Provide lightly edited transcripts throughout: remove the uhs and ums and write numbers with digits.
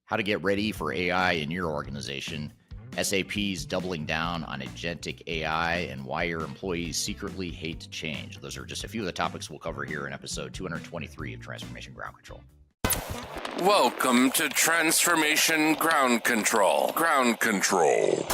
How to get ready for AI in your organization, SAP's doubling down on agentic AI, and why your employees secretly hate change. Those are just a few of the topics we'll cover here in episode 223 of Transformation Ground Control. Welcome to Transformation Ground Control. Ground Control.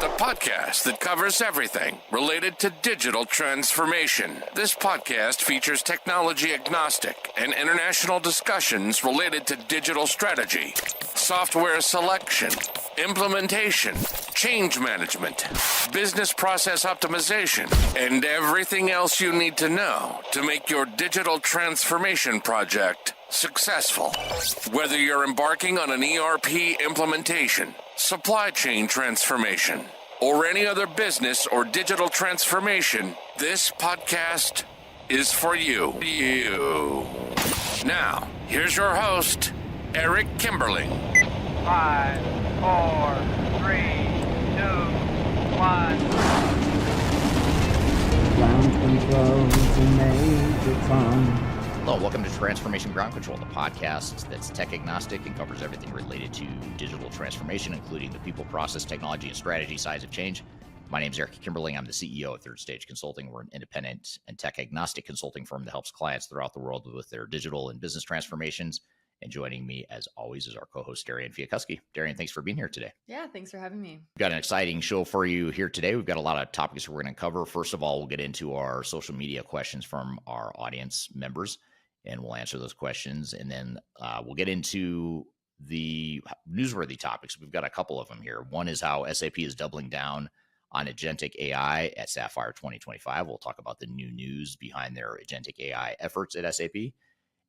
The podcast that covers everything related to digital transformation. This podcast features technology agnostic and international discussions related to digital strategy, software selection, implementation, change management, business process optimization, and everything else you need to know to make your digital transformation project successful. Whether you're embarking on an ERP implementation, supply chain transformation, or any other business or digital transformation, this podcast is for you. Now, here's your host, Eric Kimberling. 5, 4, 3, 2, 1. Ground control is a major tom. Hello, welcome to Transformation Ground Control, the podcast that's tech agnostic and covers everything related to digital transformation, including the people, process, technology, and strategy sides of change. My name is Eric Kimberling. I'm the CEO of Third Stage Consulting. We're an independent and tech agnostic consulting firm that helps clients throughout the world with their digital and business transformations. And joining me, as always, is our co-host, Darian Chwialkowski. Darian, thanks for being here today. Yeah, thanks for having me. We've got an exciting show for you here today. We've got a lot of topics we're going to cover. First of all, we'll get into our social media questions from our audience members, and we'll answer those questions. And then we'll get into the newsworthy topics. We've got a couple of them here. One is how SAP is doubling down on agentic AI at Sapphire 2025. We'll talk about the new news behind their agentic AI efforts at SAP.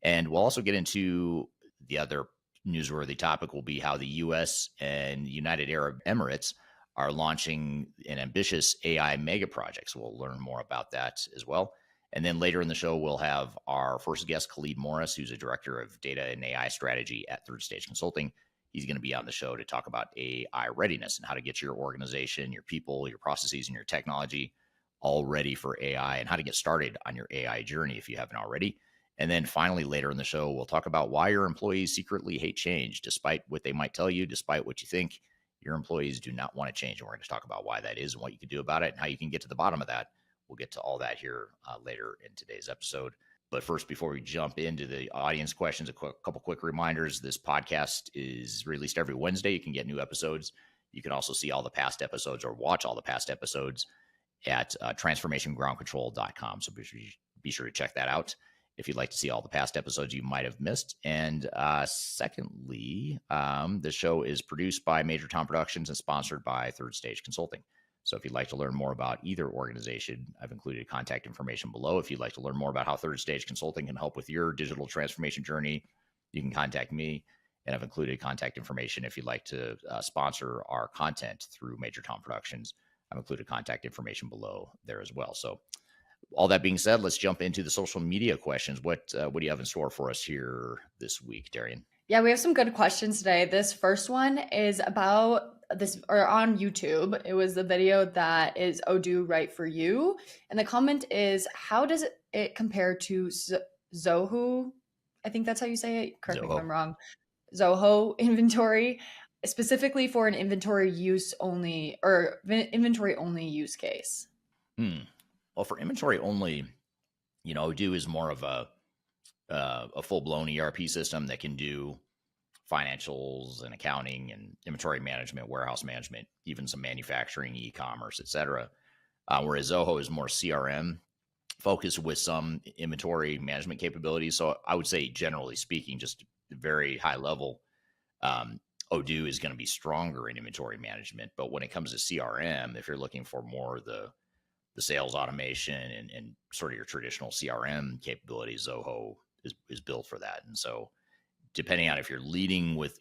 And we'll also get into the other newsworthy topic will be how the U.S. and United Arab Emirates are launching an ambitious AI mega project. So we'll learn more about that as well. And then later in the show, we'll have our first guest, Khalid, who's a director of data and AI strategy at Third Stage Consulting. He's going to be on the show to talk about AI readiness and how to get your organization, your people, your processes, and your technology all ready for AI and how to get started on your AI journey if you haven't already. And then finally, later in the show, we'll talk about why your employees secretly hate change. Despite what they might tell you, despite what you think, your employees do not want to change. And we're going to talk about why that is and what you can do about it and how you can get to the bottom of that. We'll get to all that here later in today's episode. But first, before we jump into the audience questions, a couple quick reminders. This podcast is released every Wednesday. You can get new episodes. You can also see all the past episodes or watch all the past episodes at transformationgroundcontrol.com. So be sure to check that out if you'd like to see all the past episodes you might have missed. And secondly, the show is produced by Major Tom Productions and sponsored by Third Stage Consulting. So if you'd like to learn more about either organization, I've included contact information below. If you'd like to learn more about how Third Stage Consulting can help with your digital transformation journey, you can contact me. And I've included contact information if you'd like to sponsor our content through Major Tom Productions. I've included contact information below there as well. So all that being said, let's jump into the social media questions. What do you have in store for us here this week, Darian? Yeah, we have some good questions today. This first one is about this, or on YouTube. It was the video that is Odoo right for you. And the comment is, how does it compare to Zoho? I think that's how you say it. Correct me if I'm wrong. Zoho inventory, specifically for an inventory use only or inventory only use case. Well, for inventory only, Odoo is more of a full-blown ERP system that can do financials and accounting and inventory management, warehouse management, even some manufacturing, e-commerce, et cetera. Whereas Zoho is more CRM focused with some inventory management capabilities. So I would say, generally speaking, just very high level, Odoo is going to be stronger in inventory management. But when it comes to CRM, if you're looking for more the sales automation and sort of your traditional CRM capabilities, Zoho is built for that. And so depending on if you're leading with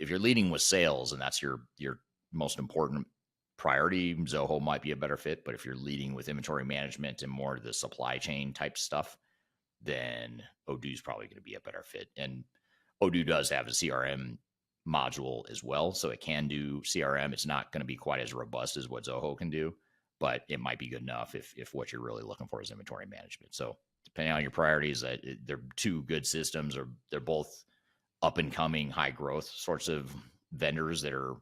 sales and that's your most important priority, Zoho might be a better fit. But if you're leading with inventory management and more of the supply chain type stuff, then Odoo is probably going to be a better fit. And Odoo does have a CRM module as well. So it can do CRM. It's not going to be quite as robust as what Zoho can do, but it might be good enough if what you're really looking for is inventory management. So depending on your priorities, they're two good systems, or they're both up and coming high growth sorts of vendors that are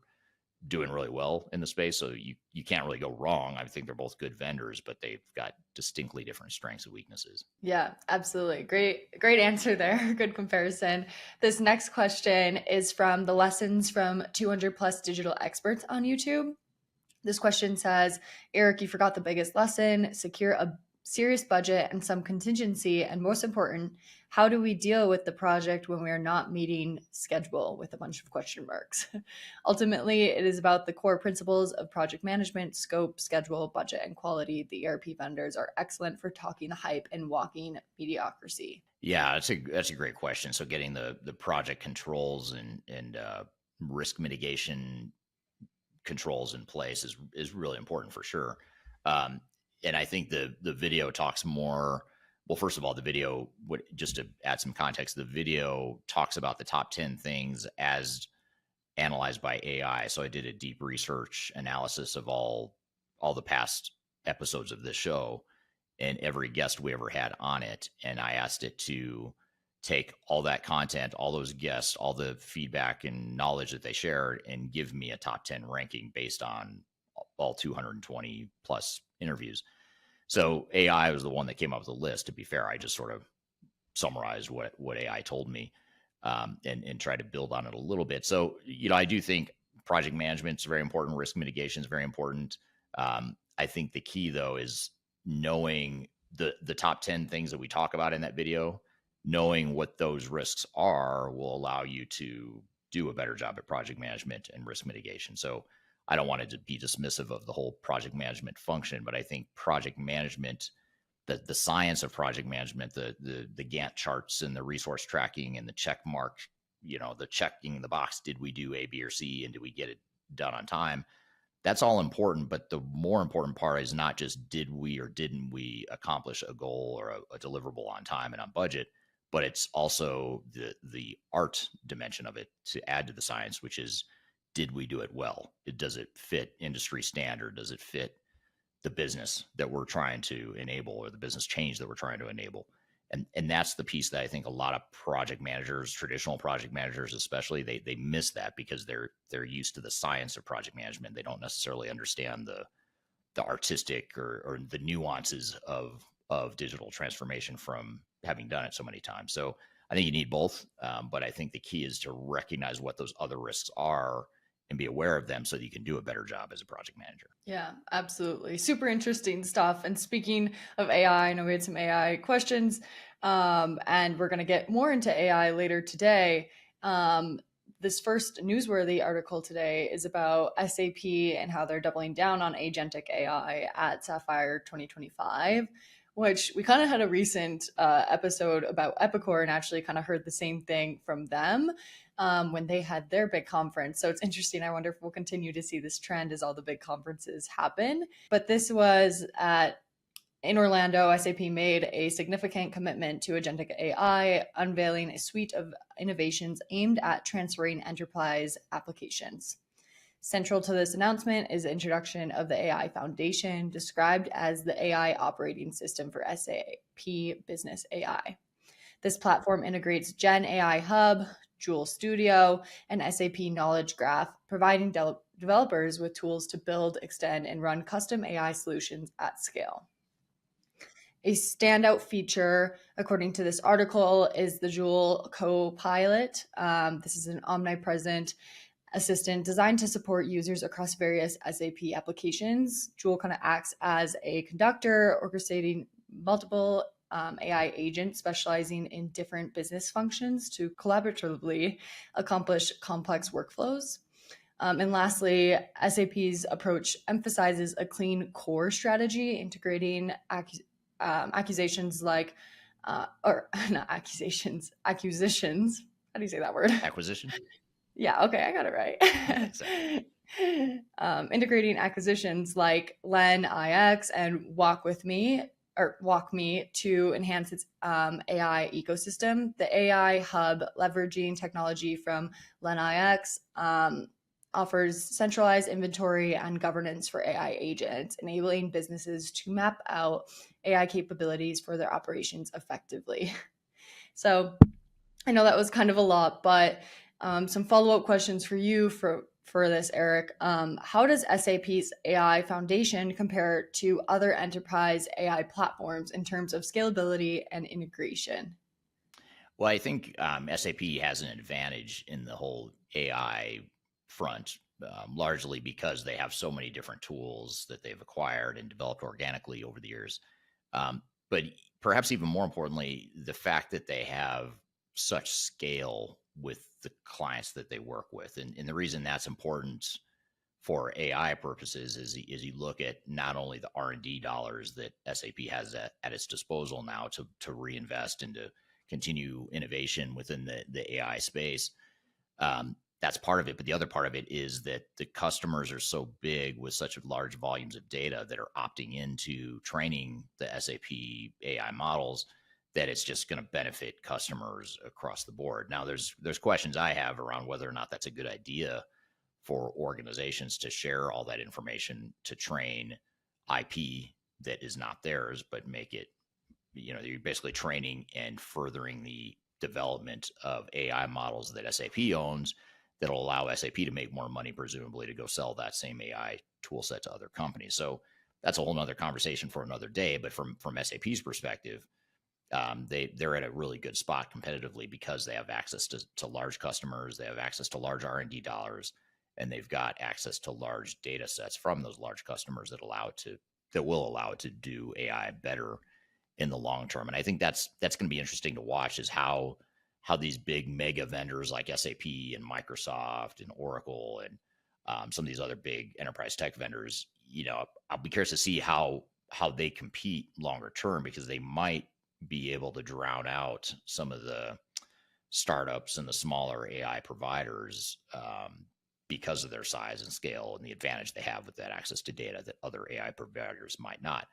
doing really well in the space. So you can't really go wrong. I think they're both good vendors, but they've got distinctly different strengths and weaknesses. Yeah, absolutely. Great answer there. Good comparison. This next question is from the lessons from 200 plus digital experts on YouTube. This question says, Eric, you forgot the biggest lesson: secure a serious budget and some contingency. And most important, how do we deal with the project when we are not meeting schedule, with a bunch of question marks? Ultimately, it is about the core principles of project management: scope, schedule, budget, and quality. The ERP vendors are excellent for talking the hype and walking mediocrity. Yeah, that's a great question. So getting the project controls and risk mitigation controls in place is really important for sure. And I think the video talks more. Well, first of all, the video, just to add some context, the video talks about the top 10 things as analyzed by AI. So I did a deep research analysis of all the past episodes of this show and every guest we ever had on it. And I asked it to take all that content, all those guests, all the feedback and knowledge that they shared, and give me a top 10 ranking based on all 220 plus interviews. So AI was the one that came up with the list. To be fair, I just sort of summarized what AI told me, and tried to build on it a little bit. So, I do think project management is very important. Risk mitigation is very important. I think the key, though, is knowing the top 10 things that we talk about in that video. Knowing what those risks are will allow you to do a better job at project management and risk mitigation. So I don't want it to be dismissive of the whole project management function, but I think project management, the science of project management, the Gantt charts and the resource tracking and the check mark, the checking the box, did we do A, B, or C, and did we get it done on time? That's all important, but the more important part is not just did we or didn't we accomplish a goal or a deliverable on time and on budget, but it's also the art dimension of it to add to the science, which is, did we do it well? Does it fit industry standard? Does it fit the business that we're trying to enable, or the business change that we're trying to enable? And that's the piece that I think a lot of project managers, traditional project managers especially, they miss that because they're used to the science of project management. They don't necessarily understand the artistic or the nuances of digital transformation from having done it so many times. So I think you need both, but I think the key is to recognize what those other risks are and be aware of them so that you can do a better job as a project manager. Yeah, absolutely. Super interesting stuff. And speaking of AI, I know we had some AI questions, and we're going to get more into AI later today. This first newsworthy article today is about SAP and how they're doubling down on agentic AI at Sapphire 2025, which we kind of had a recent episode about Epicor and actually kind of heard the same thing from them when they had their big conference. So it's interesting. I wonder if we'll continue to see this trend as all the big conferences happen. But this was in Orlando. SAP made a significant commitment to agentic AI, unveiling a suite of innovations aimed at transferring enterprise applications. Central to this announcement is the introduction of the AI Foundation, described as the AI operating system for SAP Business AI. This platform integrates Gen AI Hub, Joule Studio, and SAP Knowledge Graph, providing developers with tools to build, extend, and run custom AI solutions at scale. A standout feature, according to this article, is the Joule Copilot. This is an omnipresent assistant designed to support users across various SAP applications. Joule kind of acts as a conductor, orchestrating multiple AI agents specializing in different business functions to collaboratively accomplish complex workflows. And lastly, SAP's approach emphasizes a clean core strategy, integrating acquisitions. How do you say that word? Acquisition. Yeah, okay, I got it right. Integrating acquisitions like LenIX and WalkMe to enhance its AI ecosystem. The AI Hub, leveraging technology from LenIX, offers centralized inventory and governance for AI agents, enabling businesses to map out AI capabilities for their operations effectively. So I know that was kind of a lot, but some follow-up questions for you for this, Eric. How does SAP's AI Foundation compare to other enterprise AI platforms in terms of scalability and integration? Well, I think SAP has an advantage in the whole AI front, largely because they have so many different tools that they've acquired and developed organically over the years. But perhaps even more importantly, the fact that they have such scale with the clients that they work with. And the reason that's important for AI purposes is you look at not only the R&D dollars that SAP has at its disposal now to reinvest and to continue innovation within the AI space. That's part of it. But the other part of it is that the customers are so big with such large volumes of data that are opting into training the SAP AI models that it's just going to benefit customers across the board. Now, there's questions I have around whether or not that's a good idea for organizations to share all that information to train IP that is not theirs, but make it, you're basically training and furthering the development of AI models that SAP owns that'll allow SAP to make more money, presumably to go sell that same AI tool set to other companies. So that's a whole nother conversation for another day. But from SAP's perspective, they're at a really good spot competitively because they have access to large customers, they have access to large R&D dollars, and they've got access to large data sets from those large customers that will allow it to do AI better in the long term. And I think that's going to be interesting to watch, is how these big mega vendors like SAP and Microsoft and Oracle and some of these other big enterprise tech vendors, I'll be curious to see how they compete longer term, because they might be able to drown out some of the startups and the smaller AI providers because of their size and scale and the advantage they have with that access to data that other AI providers might not.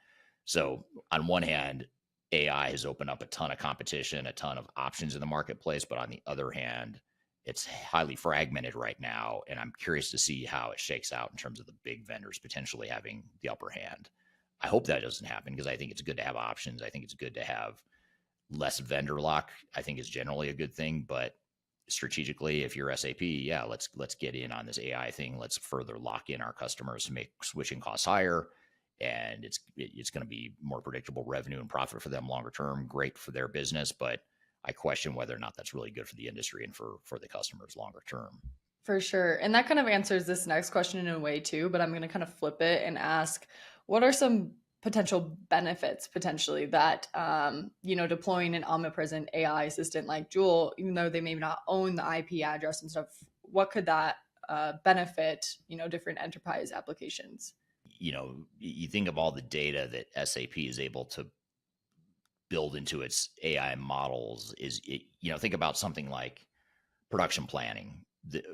So on one hand, AI has opened up a ton of competition, a ton of options in the marketplace. But on the other hand, it's highly fragmented right now. And I'm curious to see how it shakes out in terms of the big vendors potentially having the upper hand. I hope that doesn't happen, because I think it's good to have options. I think it's good to have less vendor lock. I think is generally a good thing. But strategically, if you're SAP, yeah, let's get in on this AI thing. Let's further lock in our customers to make switching costs higher, and it's going to be more predictable revenue and profit for them longer term. Great for their business, but I question whether or not that's really good for the industry and for the customers longer term. For sure. And that kind of answers this next question in a way too, but I'm going to kind of flip it and ask, what are some potential benefits potentially that, deploying an omnipresent AI assistant like Joule, even though they may not own the IP address and stuff, what could that benefit, different enterprise applications? You think of all the data that SAP is able to build into its AI models. Think about something like production planning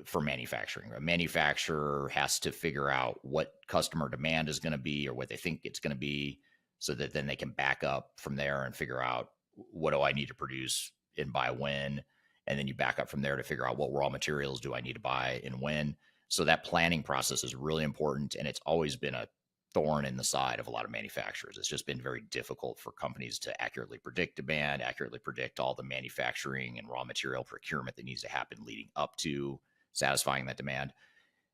for manufacturing. A manufacturer has to figure out what customer demand is going to be, or what they think it's going to be, so that then they can back up from there and figure out, what do I need to produce and buy when? And then you back up from there to figure out, what raw materials do I need to buy and when? So that planning process is really important, and it's always been a thorn in the side of a lot of manufacturers. It's just been very difficult for companies to accurately predict demand, accurately predict all the manufacturing and raw material procurement that needs to happen leading up to satisfying that demand.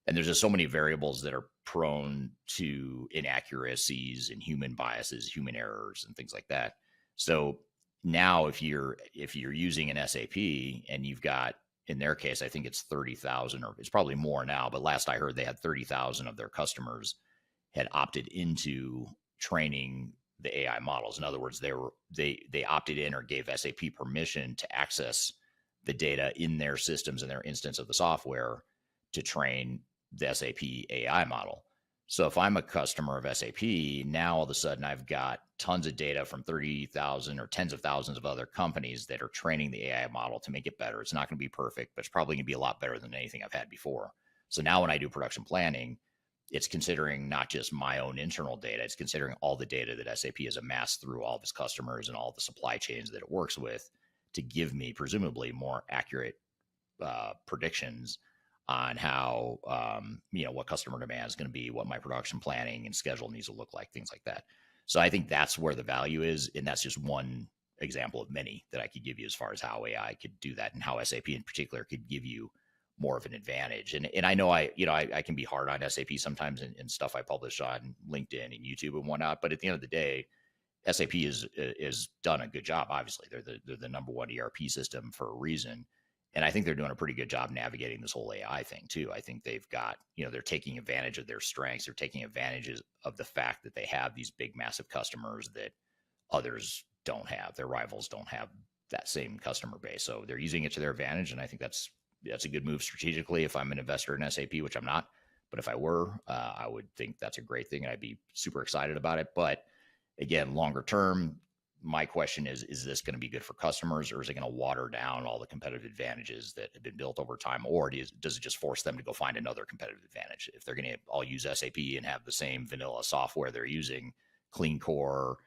And there's just so many variables that are prone to inaccuracies and human biases, human errors, and things like that. So now if you're using an SAP and you've got, in their case, I think it's 30,000, or it's probably more now, but last I heard they had 30,000 of their customers had opted into training the AI models. In other words, they opted in or gave SAP permission to access the data in their systems and their instance of the software to train the SAP AI model. So if I'm a customer of SAP, now all of a sudden I've got tons of data from 30,000 or tens of thousands of other companies that are training the AI model to make it better. It's not going to be perfect, but it's probably going to be a lot better than anything I've had before. So now when I do production planning, it's considering not just my own internal data, it's considering all the data that SAP has amassed through all of its customers and all the supply chains that it works with, to give me presumably more accurate predictions on how, what customer demand is going to be, what my production planning and schedule needs to look like, things like that. So I think that's where the value is. And that's just one example of many that I could give you as far as how AI could do that, and how SAP in particular could give you more of an advantage. And I know I can be hard on SAP sometimes in stuff I publish on LinkedIn and YouTube and whatnot, but at the end of the day, SAP is done a good job. Obviously, they're the number one ERP system for a reason, and I think they're doing a pretty good job navigating this whole AI thing too. I think they've got, they're taking advantage of their strengths. They're taking advantages of the fact that they have these big, massive customers that others don't have. Their rivals don't have that same customer base, so they're using it to their advantage. And I think that's a good move strategically. If I'm an investor in SAP, which I'm not, but if I were, I would think that's a great thing, and I'd be super excited about it. But again, longer term, my question is this going to be good for customers, or is it going to water down all the competitive advantages that have been built over time? Or does it just force them to go find another competitive advantage? If they're going to all use SAP and have the same vanilla software they're using, clean core,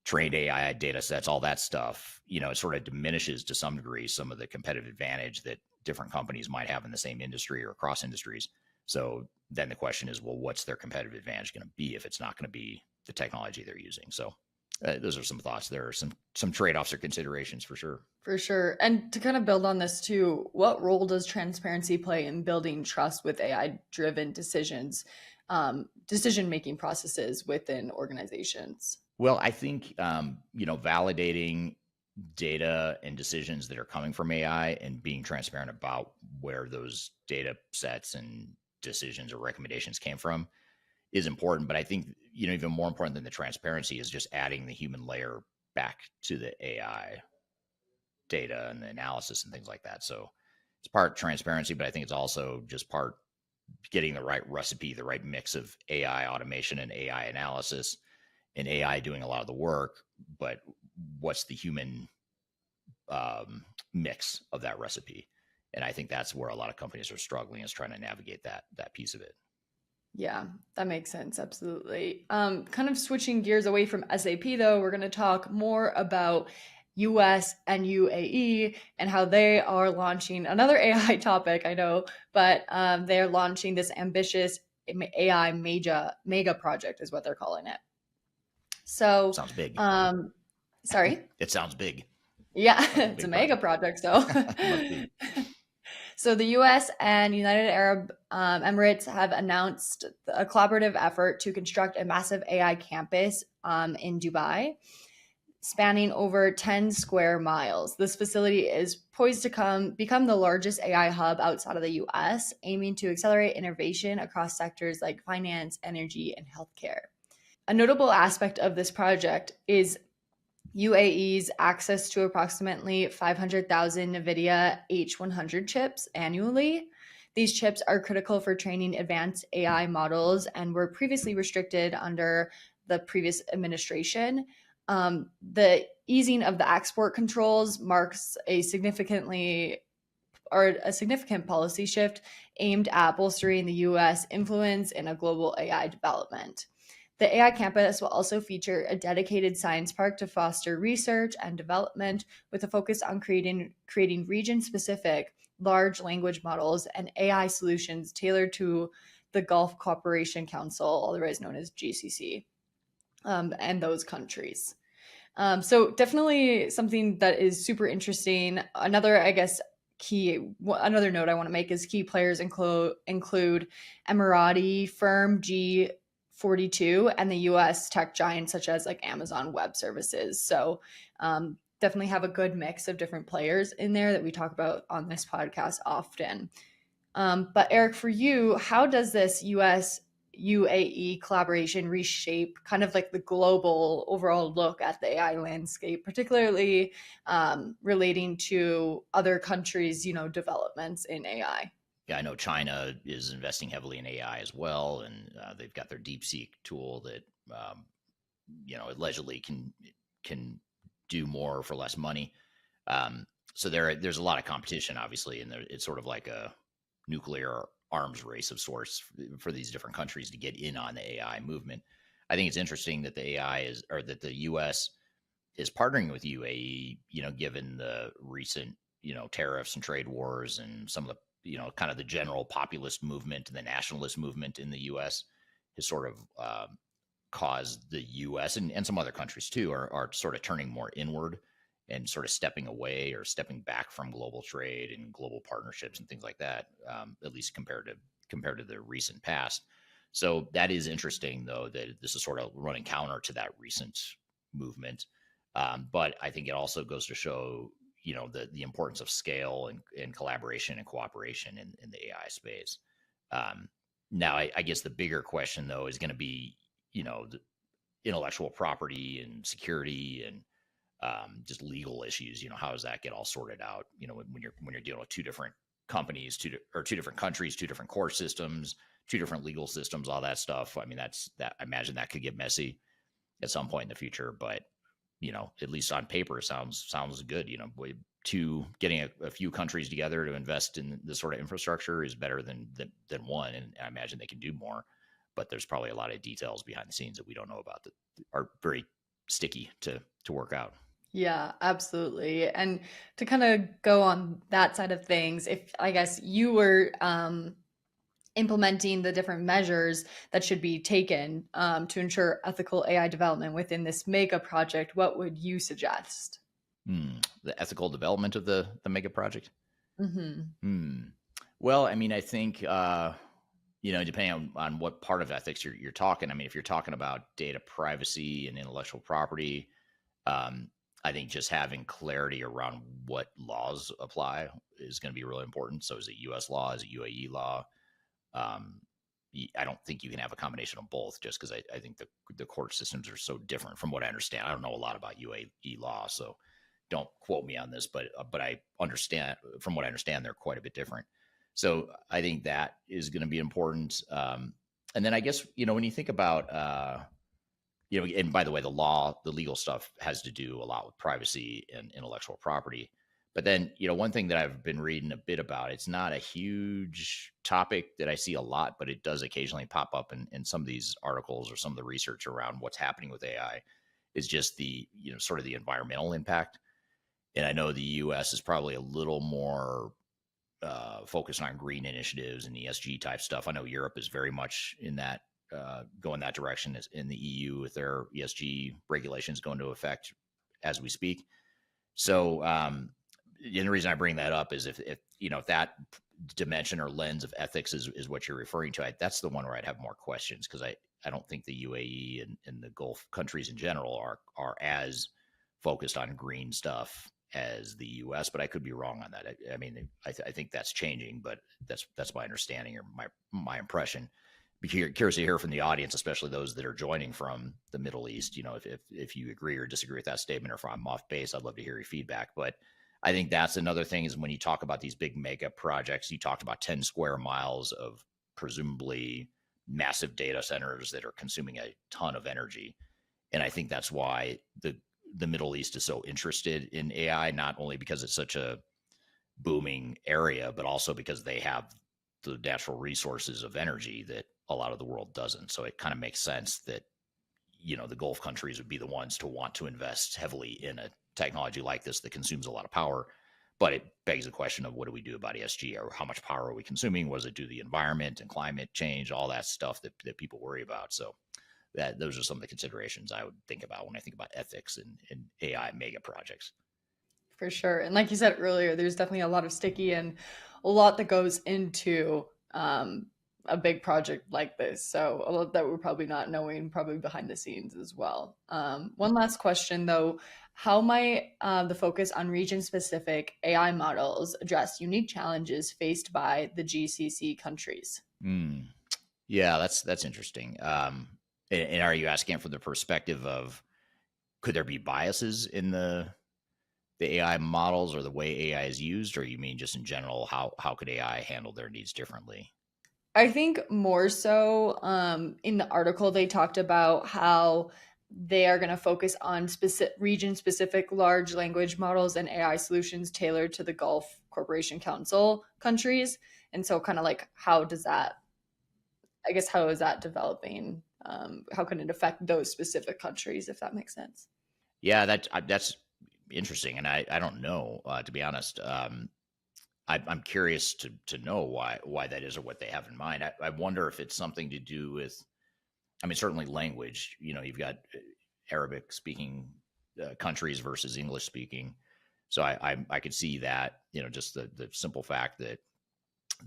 trained AI data sets, all that stuff, it sort of diminishes to some degree some of the competitive advantage that different companies might have in the same industry or across industries. So then the question is, well, what's their competitive advantage going to be if it's not going to be the technology they're using? So those are some thoughts. There are some trade-offs or considerations for sure. For sure. And to kind of build on this too, what role does transparency play in building trust with AI-driven decision-making processes within organizations? Well, I think, validating data and decisions that are coming from AI and being transparent about where those data sets and decisions or recommendations came from is important. But I think, even more important than the transparency is just adding the human layer back to the AI data and the analysis and things like that. So it's part transparency, but I think it's also just part getting the right recipe, the right mix of AI automation and AI analysis, and AI doing a lot of the work, but what's the human mix of that recipe? And I think that's where a lot of companies are struggling, is trying to navigate that piece of it. Yeah, that makes sense. Absolutely. Kind of switching gears away from SAP though, we're going to talk more about US and UAE and how they are launching another AI topic, I know, but they're launching this ambitious AI mega project is what they're calling it. So sounds big. Sorry? It sounds big. Yeah, it's a mega project. So So the US and United Arab Emirates have announced a collaborative effort to construct a massive AI campus in Dubai, spanning over 10 square miles. This facility is poised to become the largest AI hub outside of the US, aiming to accelerate innovation across sectors like finance, energy, and healthcare. A notable aspect of this project is UAE's access to approximately 500,000 NVIDIA H100 chips annually. These chips are critical for training advanced AI models and were previously restricted under the previous administration. The easing of the export controls marks a significant policy shift aimed at bolstering the U.S. influence in a global AI development. The AI campus will also feature a dedicated science park to foster research and development, with a focus on creating region-specific large language models and AI solutions tailored to the Gulf Cooperation Council, otherwise known as GCC, and those countries. So definitely something that is super interesting. Another note I want to make is key players include Emirati firm G42 and the US tech giants such as like Amazon Web Services. So definitely have a good mix of different players in there that we talk about on this podcast often. But Eric, for you, how does this US UAE collaboration reshape kind of like the global overall look at the AI landscape, particularly relating to other countries, developments in AI? Yeah, I know China is investing heavily in AI as well, and they've got their DeepSeek tool that allegedly can do more for less money. So there's a lot of competition, obviously, and it's sort of like a nuclear arms race of sorts for these different countries to get in on the AI movement. I think it's interesting that that the U.S. is partnering with UAE, given the recent, tariffs and trade wars and some of the, kind of the general populist movement and the nationalist movement in the U.S. has sort of caused the U.S. and some other countries too are sort of turning more inward and sort of stepping away or stepping back from global trade and global partnerships and things like that, at least compared to the recent past. So that is interesting, though, that this is sort of running counter to that recent movement. But I think it also goes to show, the importance of scale and collaboration and cooperation in the AI space. Now, I guess the bigger question, though, is going to be, the intellectual property and security and just legal issues. How does that get all sorted out? When you're dealing with two different companies, two different countries, two different court systems, two different legal systems, all that stuff. I mean, I imagine that could get messy at some point in the future. But at least on paper, it sounds good. Getting a few countries together to invest in this sort of infrastructure is better than one, and I imagine they can do more. But there's probably a lot of details behind the scenes that we don't know about that are very sticky to work out. Yeah, absolutely. And to kind of go on that side of things, if I guess you were implementing the different measures that should be taken to ensure ethical AI development within this mega project, what would you suggest? The ethical development of the mega project? Mm-hmm. Well, I mean, I think, depending on what part of ethics you're talking, I mean, if you're talking about data privacy and intellectual property, I think just having clarity around what laws apply is going to be really important. So is it U.S. law? Is it UAE law? I don't think you can have a combination of both, just because I think the court systems are so different from what I understand. I don't know a lot about UAE law, so don't quote me on this, but I understand, from what I understand, they're quite a bit different. So I think that is going to be important. And then I guess, when you think about, and by the way, the legal stuff has to do a lot with privacy and intellectual property. But then, one thing that I've been reading a bit about, it's not a huge topic that I see a lot, but it does occasionally pop up in some of these articles or some of the research around what's happening with AI, is just the, sort of the environmental impact. And I know the US is probably a little more focused on green initiatives and ESG type stuff. I know Europe is very much in that, going that direction, is in the EU with their ESG regulations going into effect as we speak. So, and the reason I bring that up is if that dimension or lens of ethics is what you're referring to, that's the one where I'd have more questions, because I don't think the UAE and the Gulf countries in general are as focused on green stuff as the U.S., but I could be wrong on that. I mean, I think that's changing, but that's my understanding or my impression. Be curious to hear from the audience, especially those that are joining from the Middle East. If you agree or disagree with that statement, or if I'm off base, I'd love to hear your feedback. But I think that's another thing, is when you talk about these big mega projects, you talked about 10 square miles of presumably massive data centers that are consuming a ton of energy. And I think that's why the Middle East is so interested in AI, not only because it's such a booming area, but also because they have the natural resources of energy that a lot of the world doesn't. So it kind of makes sense that, the Gulf countries would be the ones to want to invest heavily in a technology like this that consumes a lot of power. But it begs the question of, what do we do about ESG, or how much power are we consuming? What does it do to the environment and climate change, all that stuff that people worry about? So those are some of the considerations I would think about when I think about ethics and AI mega projects. For sure. And like you said earlier, there's definitely a lot of sticky and a lot that goes into a big project like this. So a lot that we're probably not knowing, probably behind the scenes as well. One last question though, how might the focus on region-specific AI models address unique challenges faced by the GCC countries? Yeah, that's interesting. And are you asking from the perspective of, could there be biases in the AI models or the way AI is used, or you mean just in general, how could AI handle their needs differently? I think more so in the article, they talked about how they are going to focus on region-specific large language models and AI solutions tailored to the Gulf Cooperation Council countries. And so kind of like, how is that developing? How can it affect those specific countries, if that makes sense? Yeah, that's interesting. And I don't know, to be honest. I'm curious to know why that is, or what they have in mind. I wonder if it's something to do with, I mean, certainly language. You've got Arabic speaking countries versus English speaking. So I could see that, just the simple fact that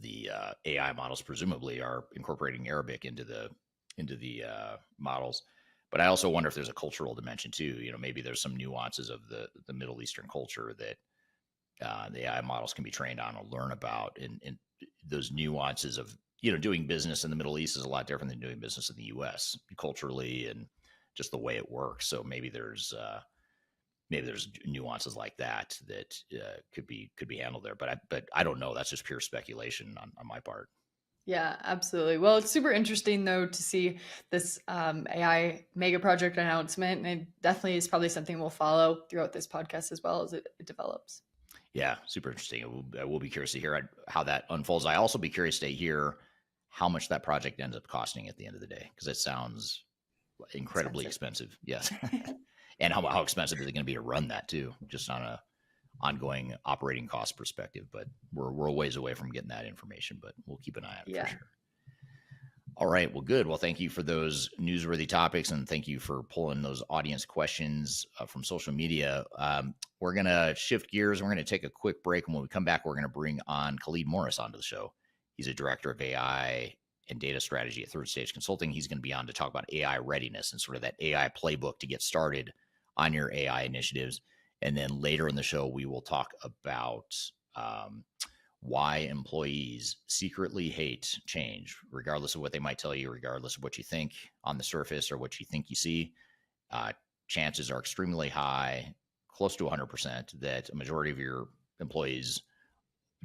the AI models presumably are incorporating Arabic into the models. But I also wonder if there's a cultural dimension too. Maybe there's some nuances of the Middle Eastern culture that the AI models can be trained on or learn about, and those nuances of doing business in the Middle East is a lot different than doing business in the U.S. culturally and just the way it works. So maybe there's nuances like that could be handled there. But I don't know. That's just pure speculation on my part. Yeah, absolutely. Well, it's super interesting though to see this AI mega project announcement, and it definitely is probably something we'll follow throughout this podcast as well as it develops. Yeah, super interesting. I will be curious to hear how that unfolds. I also be curious to hear how much that project ends up costing at the end of the day, because it sounds incredibly expensive. Yes. And how expensive is it going to be to run that too, just on a ongoing operating cost perspective? But we're a ways away from getting that information, but we'll keep an eye on it for sure. All right. Well, good. Well, thank you for those newsworthy topics, and thank you for pulling those audience questions from social media. We're going to shift gears. We're going to take a quick break. And when we come back, we're going to bring on Khalid Morris onto the show. He's a director of AI and data strategy at Third Stage Consulting. He's going to be on to talk about AI readiness and sort of that AI playbook to get started on your AI initiatives. And then later in the show, we will talk about why employees secretly hate change, regardless of what they might tell you, regardless of what you think on the surface or what you think you see. Chances are extremely high, close to 100%, that a majority of your employees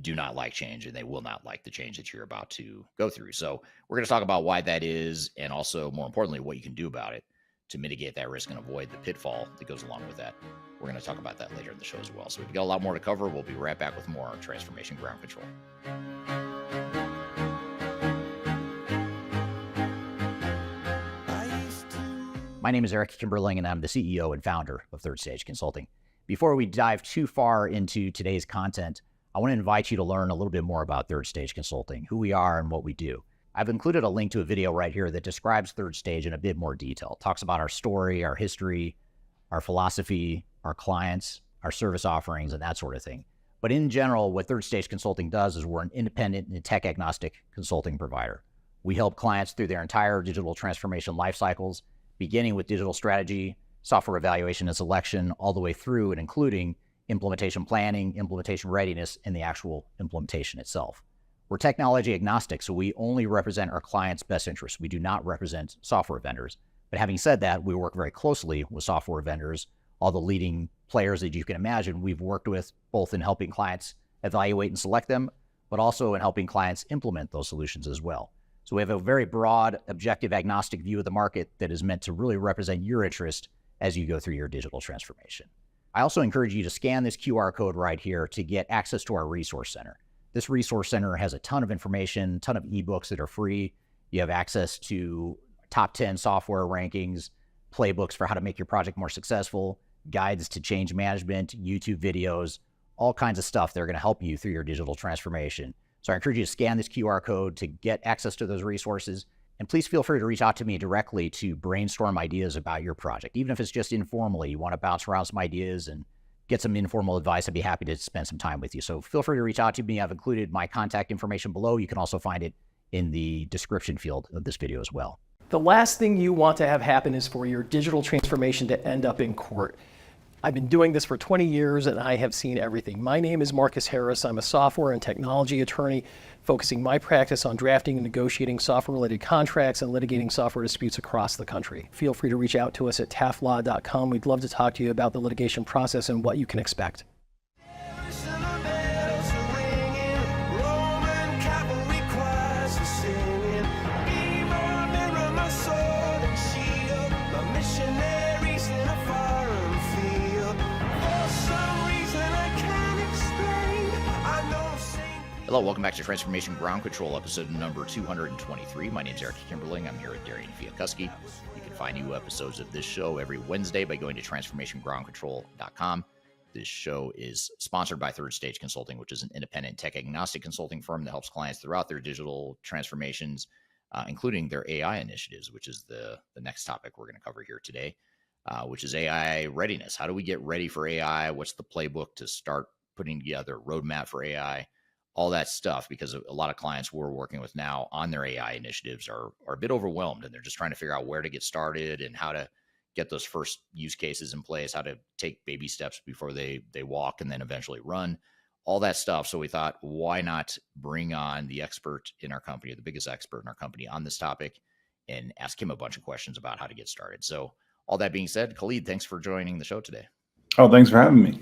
do not like change, and they will not like the change that you're about to go through. So we're going to talk about why that is, and also, more importantly, what you can do about it to mitigate that risk and avoid the pitfall that goes along with that. We're going to talk about that later in the show as well. So we've got a lot more to cover. We'll be right back with more on Transformation Ground Control. My name is Eric Kimberling, and I'm the CEO and founder of Third Stage Consulting. Before we dive too far into today's content, I want to invite you to learn a little bit more about Third Stage Consulting, who we are and what we do. I've included a link to a video right here that describes Third Stage in a bit more detail. It talks about our story, our history, our philosophy, our clients, our service offerings, and that sort of thing. But in general, what Third Stage Consulting does is we're an independent and tech-agnostic consulting provider. We help clients through their entire digital transformation life cycles, beginning with digital strategy, software evaluation and selection, all the way through and including implementation planning, implementation readiness, and the actual implementation itself. We're technology agnostic, so we only represent our clients' best interests. We do not represent software vendors. But having said that, we work very closely with software vendors, all the leading players that you can imagine we've worked with, both in helping clients evaluate and select them, but also in helping clients implement those solutions as well. So we have a very broad, objective, agnostic view of the market that is meant to really represent your interest as you go through your digital transformation. I also encourage you to scan this QR code right here to get access to our resource center. This resource center has a ton of information, a ton of ebooks that are free. You have access to top 10 software rankings, playbooks for how to make your project more successful, guides to change management, YouTube videos, all kinds of stuff that are going to help you through your digital transformation. So I encourage you to scan this QR code to get access to those resources. And please feel free to reach out to me directly to brainstorm ideas about your project. Even if it's just informally, you want to bounce around some ideas and get some informal advice, I'd be happy to spend some time with you. So feel free to reach out to me. I've included my contact information below. You can also find it in the description field of this video as well. The last thing you want to have happen is for your digital transformation to end up in court. I've been doing this for 20 years and I have seen everything. My name is Marcus Harris. I'm a software and technology attorney focusing my practice on drafting and negotiating software-related contracts and litigating software disputes across the country. Feel free to reach out to us at taftlaw.com. We'd love to talk to you about the litigation process and what you can expect. Hello, welcome back to Transformation Ground Control, episode number 223. My name is Eric Kimberling. I'm here with Darian and Chwialkowski. You can find new episodes of this show every Wednesday by going to transformationgroundcontrol.com. This show is sponsored by Third Stage Consulting, which is an independent tech-agnostic consulting firm that helps clients throughout their digital transformations, including their AI initiatives, which is the next topic we're going to cover here today. which is AI readiness. How do we get ready for AI? What's the playbook to start putting together a roadmap for AI? All that stuff, because a lot of clients we're working with now on their AI initiatives are a bit overwhelmed, and they're just trying to figure out where to get started and how to get those first use cases in place, how to take baby steps before they walk and then eventually run, all that stuff. So we thought, why not bring on the expert in our company, the biggest expert in our company on this topic, and ask him a bunch of questions about how to get started. So all that being said, Khalid, thanks for joining the show today. Oh, thanks for having me.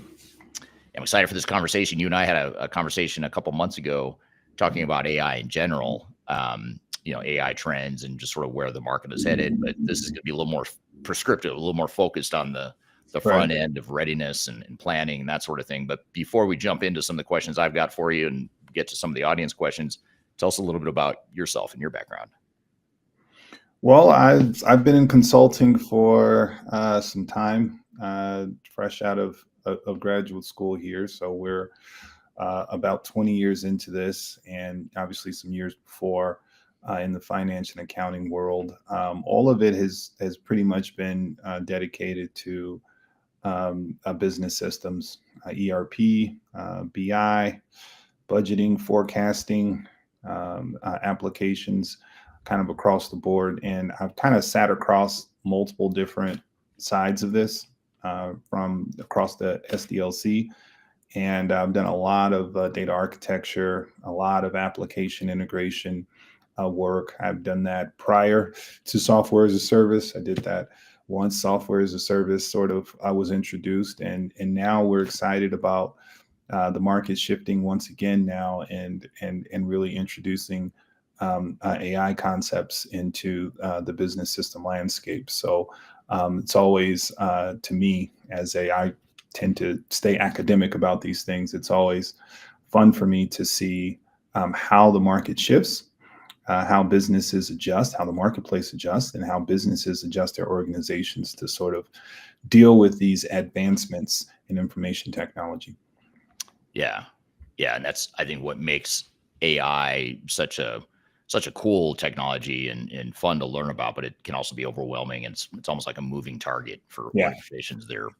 I'm excited for this conversation. You and I had a conversation a couple months ago talking about AI in general, AI trends and just sort of where the market is headed. But this is going to be a little more prescriptive, a little more focused on the front end of readiness and planning and that sort of thing. But before we jump into some of the questions I've got for you and get to some of the audience questions, tell us a little bit about yourself and your background. Well, I've been in consulting for some time, fresh out of graduate school here. So we're about 20 years into this, and obviously some years before in the finance and accounting world. All of it has pretty much been dedicated to business systems, ERP, BI, budgeting, forecasting, applications, kind of across the board. And I've kind of sat across multiple different sides of this from across the SDLC. And I've done a lot of data architecture, a lot of application integration work. I've done that prior to software as a service. I did that once software as a service sort of was introduced. And now we're excited about the market shifting once again now and really introducing AI concepts into the business system landscape. So it's always, to me, I tend to stay academic about these things, it's always fun for me to see how the market shifts, how businesses adjust, how the marketplace adjusts, and how businesses adjust their organizations to sort of deal with these advancements in information technology. Yeah. And that's, I think, what makes AI such a cool technology and fun to learn about, but it can also be overwhelming. And it's almost like a moving target for organizations. They're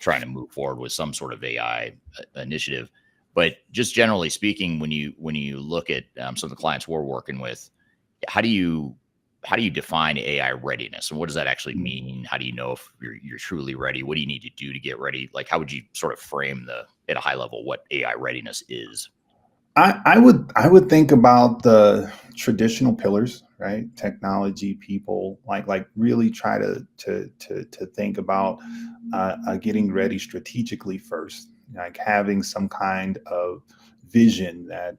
trying to move forward with some sort of AI initiative. But just generally speaking, when you look at some of the clients we're working with, how do you define AI readiness, and what does that actually mean? How do you know if you're truly ready? What do you need to do to get ready? Like, how would you sort of frame at a high level what AI readiness is? I would think about the traditional pillars, right? Technology, people, like really try to think about getting ready strategically first, like having some kind of vision that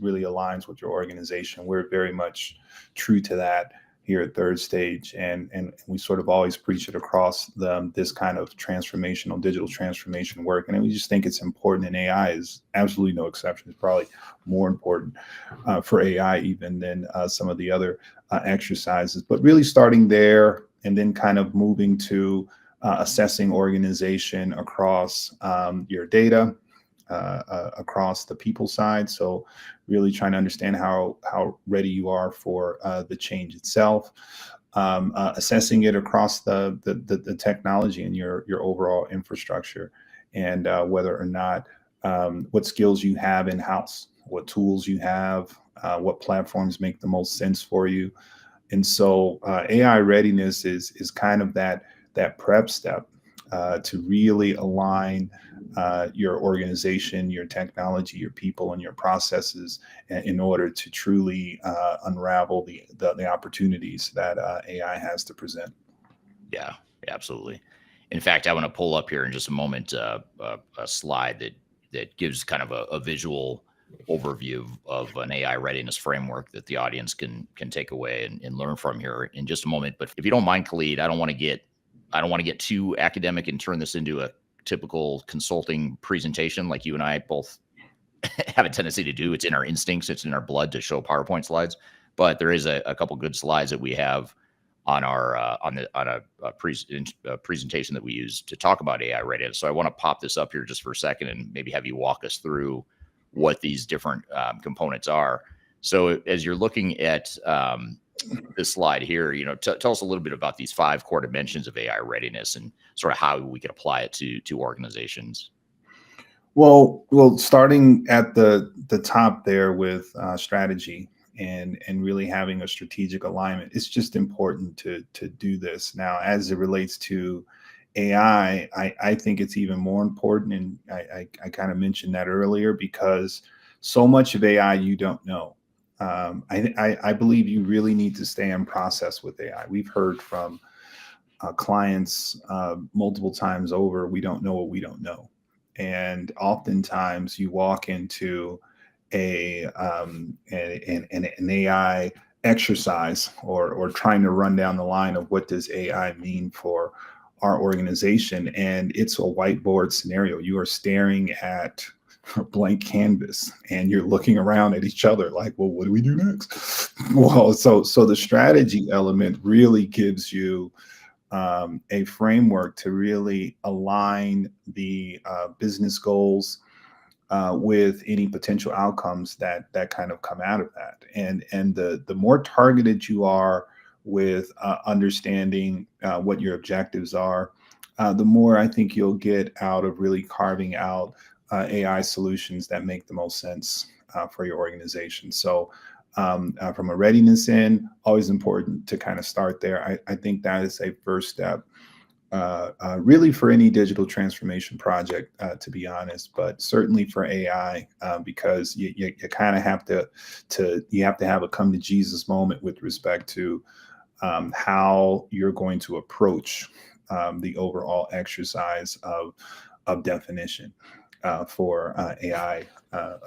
really aligns with your organization. We're very much true to that here at Third Stage, and we sort of always preach it across this kind of transformational digital transformation work. And we just think it's important, and AI is absolutely no exception. It's probably more important for AI even than some of the other exercises. But really starting there and then kind of moving to assessing organization across your data, across the people side. So really trying to understand how ready you are for the change itself, assessing it across the technology and your overall infrastructure, and whether or not what skills you have in-house, what tools you have, what platforms make the most sense for you. And so AI readiness is kind of that prep step to really align your organization, your technology, your people, and your processes in order to truly unravel the opportunities that AI has to present. Yeah, absolutely. In fact, I want to pull up here in just a moment a slide that gives kind of a visual overview of an AI readiness framework that the audience can take away and learn from here in just a moment. But if you don't mind, Khalid, I don't want to get too academic and turn this into a typical consulting presentation like you and I both have a tendency to do. It's in our instincts, it's in our blood to show PowerPoint slides. But there is a couple good slides that we have on our on a presentation that we use to talk about AI readiness. So I want to pop this up here just for a second and maybe have you walk us through what these different components are. So as you're looking at this slide here, tell us a little bit about these 5 core dimensions of AI readiness and sort of how we could apply it to organizations. Well, starting at the top there with strategy and really having a strategic alignment, it's just important to do this. Now, as it relates to AI, I think it's even more important, and I kind of mentioned that earlier, because so much of AI you don't know. I believe you really need to stay in process with AI. We've heard from clients multiple times over, we don't know what we don't know. And oftentimes you walk into an AI exercise or trying to run down the line of what does AI mean for our organization, and it's a whiteboard scenario. You are staring at a blank canvas and you're looking around at each other like, well, what do we do next? Well, so the strategy element really gives you a framework to really align the business goals with any potential outcomes that kind of come out of that. And the more targeted you are with understanding what your objectives are, the more I think you'll get out of really carving out AI solutions that make the most sense for your organization. So from a readiness end, always important to kind of start there. I think that is a first step, really for any digital transformation project, to be honest, but certainly for AI, because you kind of have to have a come to Jesus moment with respect to how you're going to approach the overall exercise of definition for AI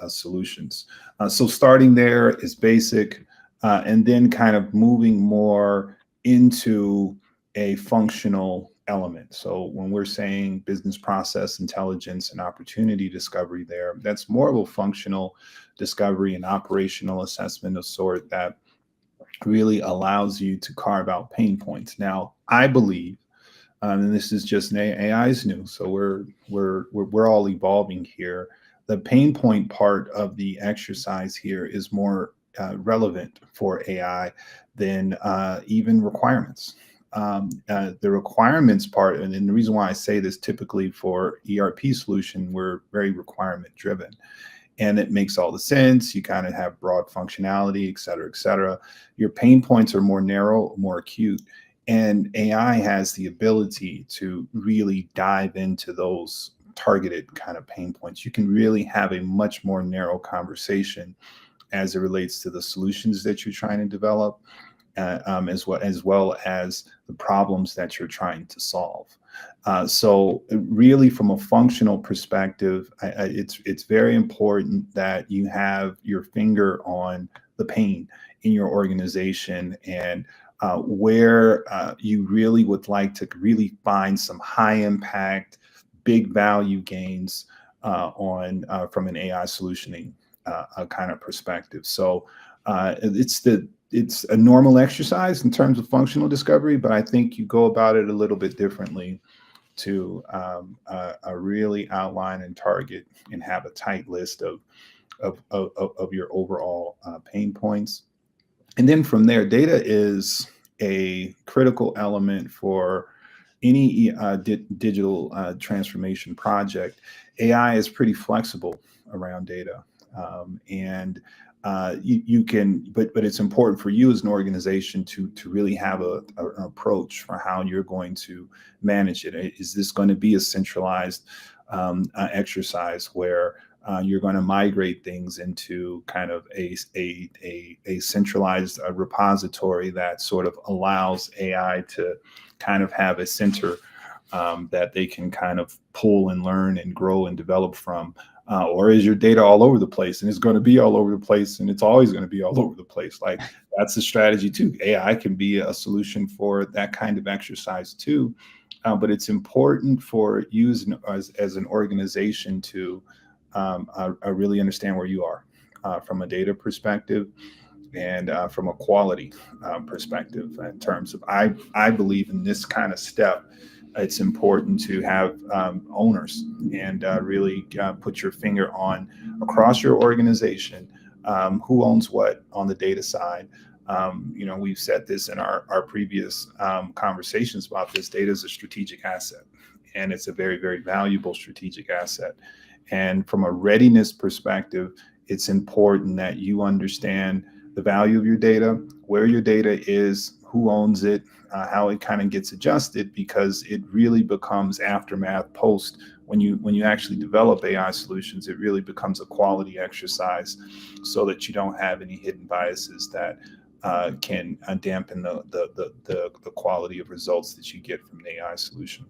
solutions. So starting there is basic, and then kind of moving more into a functional element. So when we're saying business process intelligence and opportunity discovery there, that's more of a functional discovery and operational assessment of sort that really allows you to carve out pain points. Now, I believe, and this is just AI is new, so we're all evolving here. The pain point part of the exercise here is more relevant for AI than even requirements. The requirements part, and the reason why I say this, typically for ERP solution, we're very requirement driven. And it makes all the sense. You kind of have broad functionality, et cetera, et cetera. Your pain points are more narrow, more acute. And AI has the ability to really dive into those targeted kind of pain points. You can really have a much more narrow conversation as it relates to the solutions that you're trying to develop, as well as the problems that you're trying to solve. So really, from a functional perspective, it's very important that you have your finger on the pain in your organization, and where you really would like to really find some high impact, big value gains from an AI solutioning kind of perspective. So it's a normal exercise in terms of functional discovery, but I think you go about it a little bit differently to really outline and target and have a tight list of your overall pain points. And then from there, data is a critical element for any digital transformation project. AI is pretty flexible around data, and you can, but it's important for you as an organization to really have an approach for how you're going to manage it. Is this going to be a centralized exercise where you're going to migrate things into kind of a centralized repository that sort of allows AI to kind of have a center that they can kind of pull and learn and grow and develop from? Or is your data all over the place, and it's going to be all over the place, and it's always going to be all over the place? Like, that's a strategy too. AI can be a solution for that kind of exercise too. But it's important for you as an organization to really understand where you are from a data perspective and from a quality perspective. In terms of, I believe in this kind of step, it's important to have owners and really put your finger on across your organization who owns what on the data side, We've said this in our previous conversations about this. Data is a strategic asset, and it's a very, very valuable strategic asset. And from a readiness perspective, it's important that you understand the value of your data, where your data is, who owns it, how it kind of gets adjusted, because it really becomes aftermath post. When you actually develop AI solutions, it really becomes a quality exercise, so that you don't have any hidden biases that can dampen the quality of results that you get from an AI solution.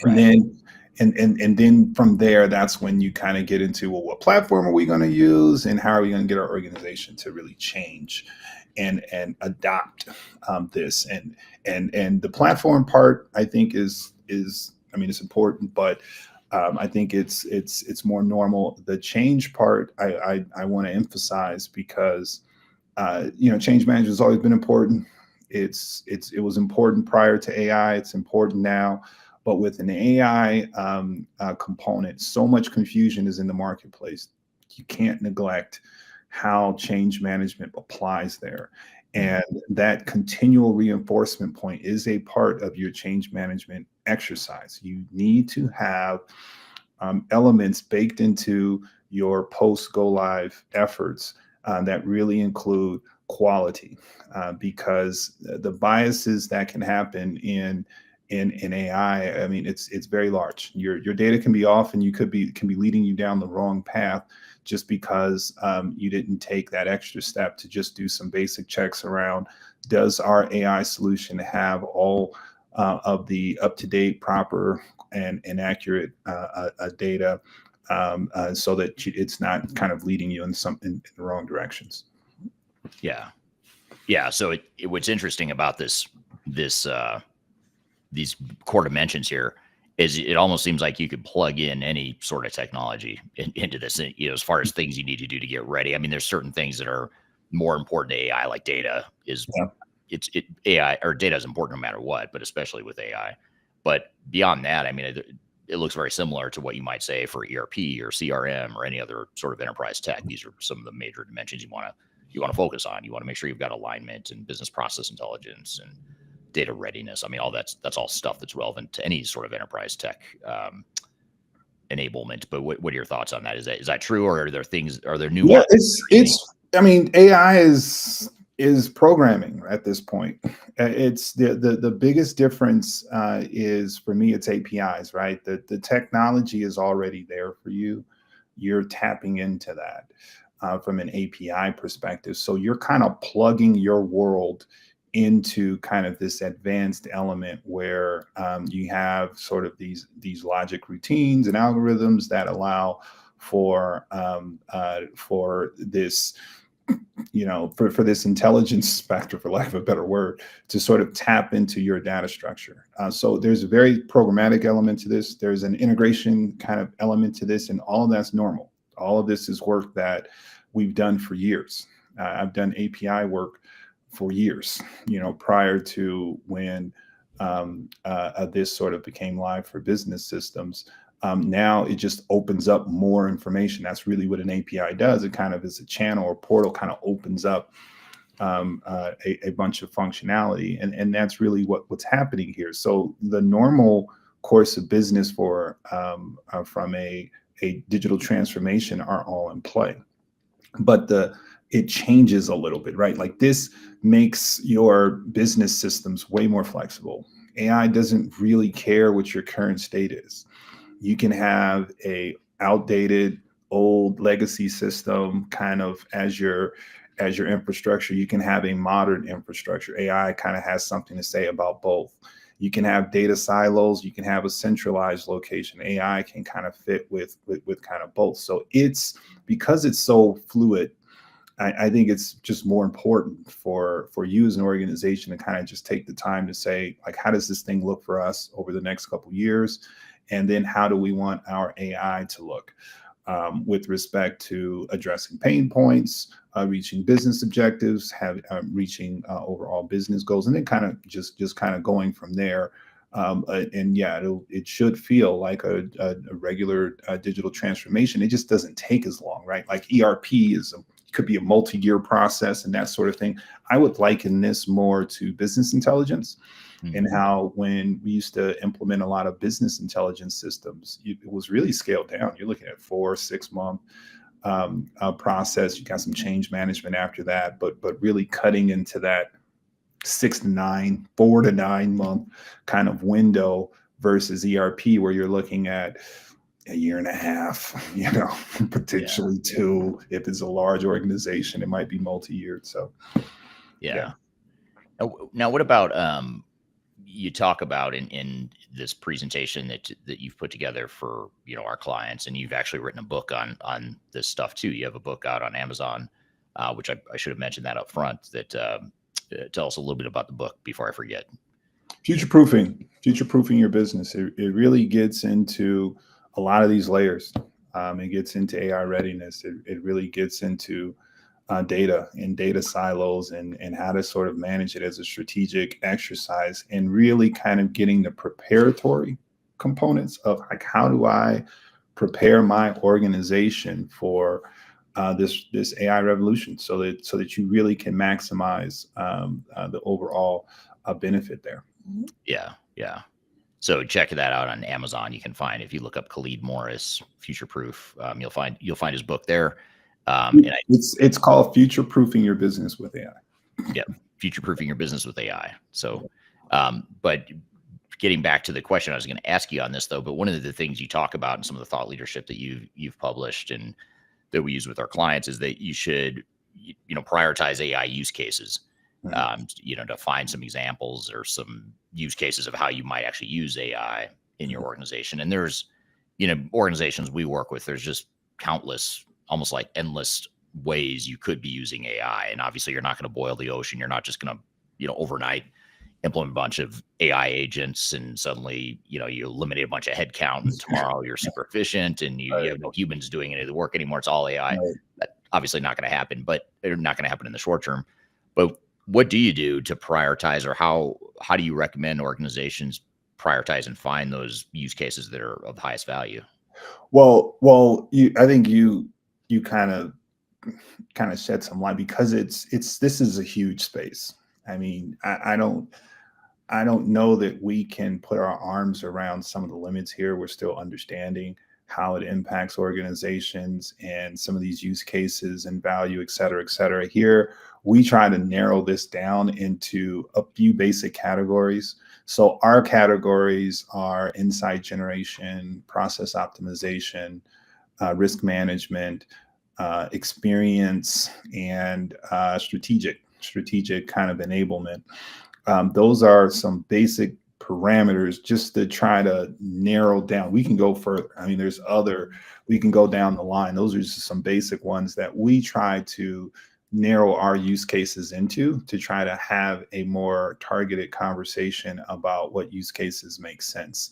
And then and then from there, that's when you kind of get into, well, what platform are we going to use, and how are we going to get our organization to really change and adopt this. And the platform part, I think, is I mean, it's important, but I think it's more normal. The change part, I want to emphasize, because change management has always been important. It was important prior to AI. It's important now. But with an AI component, so much confusion is in the marketplace. You can't neglect how change management applies there. And that continual reinforcement point is a part of your change management exercise. You need to have elements baked into your post-go live efforts that really include quality, because the biases that can happen in AI, I mean, it's very large. Your data can be off, and can be leading you down the wrong path, just because you didn't take that extra step to just do some basic checks around, does our AI solution have all of the up-to-date, proper, and accurate data, so that it's not kind of leading you in the wrong directions. Yeah. So what's interesting about these core dimensions here is it almost seems like you could plug in any sort of technology into this, as far as things you need to do to get ready. I mean, there's certain things that are more important to AI, like data AI, or data is important no matter what, but especially with AI. But beyond that, I mean, it looks very similar to what you might say for ERP or CRM or any other sort of enterprise tech. These are some of the major dimensions you want to focus on. You want to make sure you've got alignment and business process intelligence and data readiness. I mean, all that's all stuff that's relevant to any sort of enterprise tech enablement. But what are your thoughts on that? Is that true, or are there new? Yeah, I mean, AI is programming at this point. It's the biggest difference is, for me, it's APIs, right? The technology is already there for you. You're tapping into that from an API perspective. So you're kind of plugging your world into kind of this advanced element where you have sort of these logic routines and algorithms that allow for this, for this intelligence factor, for lack of a better word, to sort of tap into your data structure. So there's a very programmatic element to this. There's an integration kind of element to this, and all of that's normal. All of this is work that we've done for years. I've done API work for years, prior to when this sort of became live for business systems. Now it just opens up more information. That's really what an API does. It kind of is a channel or portal, kind of opens up a bunch of functionality, and that's really what's happening here. So the normal course of business from a digital transformation are all in play, but it changes a little bit, right? Like, this makes your business systems way more flexible. AI doesn't really care what your current state is. You can have a outdated, old legacy system kind of as your infrastructure. You can have a modern infrastructure. AI kind of has something to say about both. You can have data silos. You can have a centralized location. AI can kind of fit with kind of both. So because it's so fluid, I think it's just more important for you as an organization to kind of just take the time to say, like, how does this thing look for us over the next couple of years? And then how do we want our AI to look with respect to addressing pain points, reaching business objectives, reaching overall business goals, and then kind of just kind of going from there. And yeah, it should feel like a regular digital transformation. It just doesn't take as long, right? Like ERP you could be a multi-year process and that sort of thing. I would liken this more to business intelligence. And how when we used to implement a lot of business intelligence systems, it was really scaled down. You're looking at 4-6 month process. You got some change management after that, but really cutting into that 4 to 9 month kind of window versus ERP, where you're looking at a year and a half, potentially 2. If it's a large organization, it might be multi-year. So, yeah. Now, what about you talk about in this presentation that you've put together for our clients, and you've actually written a book on this stuff too. You have a book out on Amazon, which I should have mentioned that up front. That tell us a little bit about the book before I forget. Future-proofing your business. It really gets into a lot of these layers. It gets into AI readiness. It really gets into data and data silos and how to sort of manage it as a strategic exercise, and really kind of getting the preparatory components of like, how do I prepare my organization for this AI revolution so that you really can maximize the overall benefit there. Yeah. So check that out on Amazon. You can find, if you look up Khalid Morris, Future Proof, you'll find his book there. It's called Future Proofing Your Business with AI. Yeah, Future Proofing Your Business with AI. So, but getting back to the question I was going to ask you on this though, but one of the things you talk about in some of the thought leadership that you've published and that we use with our clients is that you should, prioritize AI use cases. To find some examples or some use cases of how you might actually use AI in your organization. And there's, organizations we work with, there's just countless, almost like endless ways you could be using AI. And obviously you're not going to boil the ocean. You're not just going to, overnight implement a bunch of AI agents and suddenly, you eliminate a bunch of headcount and tomorrow you're super efficient and you have no humans doing any of the work anymore. It's all AI. That's obviously not going to happen, but they're not going to happen in the short term. But what do you do to prioritize, or how do you recommend organizations prioritize and find those use cases that are of the highest value? Well, I think you kind of shed some light, because this is a huge space. I mean, I don't know that we can put our arms around some of the limits here. We're still understanding how it impacts organizations and some of these use cases and value, et cetera, et cetera. Here, we try to narrow this down into a few basic categories. So our categories are insight generation, process optimization, risk management, experience, and strategic kind of enablement. Those are some basic parameters just to try to narrow down. We can go further. I mean, we can go down the line. Those are just some basic ones that we try to narrow our use cases into, to try to have a more targeted conversation about what use cases make sense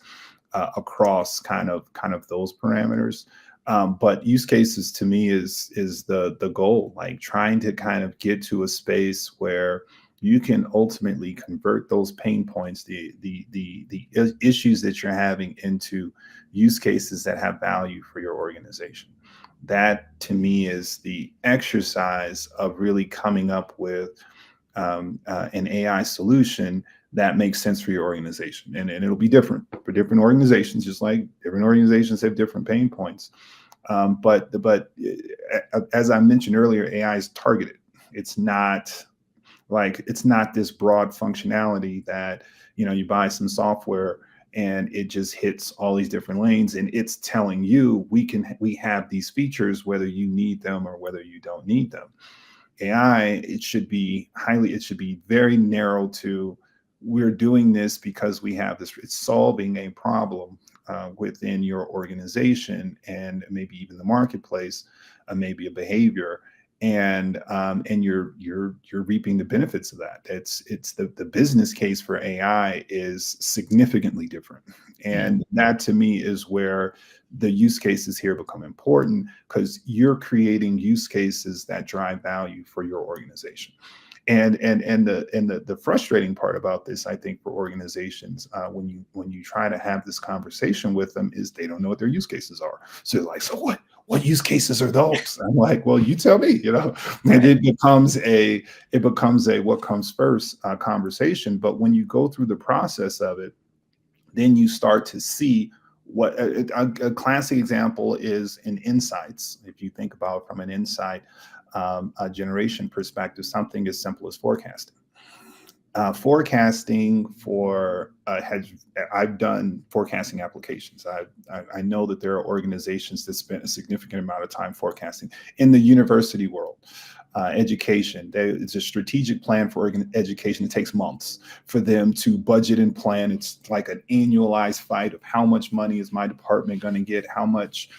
across kind of those parameters. But use cases to me is the goal, like trying to kind of get to a space where you can ultimately convert those pain points, the issues that you're having, into use cases that have value for your organization. That to me is the exercise of really coming up with an AI solution that makes sense for your organization. And it'll be different for different organizations, just like different organizations have different pain points. But as I mentioned earlier, AI is targeted. It's not this broad functionality that, you buy some software and it just hits all these different lanes and it's telling you we have these features, whether you need them or whether you don't need them. AI, it should be very narrow to, we're doing this because we have this, it's solving a problem within your organization and maybe even the marketplace, maybe a behavior. And you're reaping the benefits of that. It's the business case for AI is significantly different. And that to me is where the use cases here become important, because you're creating use cases that drive value for your organization. And the frustrating part about this, I think, for organizations, when you try to have this conversation with them, is they don't know what their use cases are. So they're like, so what use cases are those? I'm like, well, you tell me, and it becomes a what comes first conversation. But when you go through the process of it, then you start to see what a classic example is in insights. If you think about it from an insight generation perspective, something as simple as forecasting. Forecasting I've done forecasting applications. I know that there are organizations that spend a significant amount of time forecasting in the university world. Education, it's a strategic plan for education. It takes months for them to budget and plan. It's like an annualized fight of how much money is my department going to get, how much.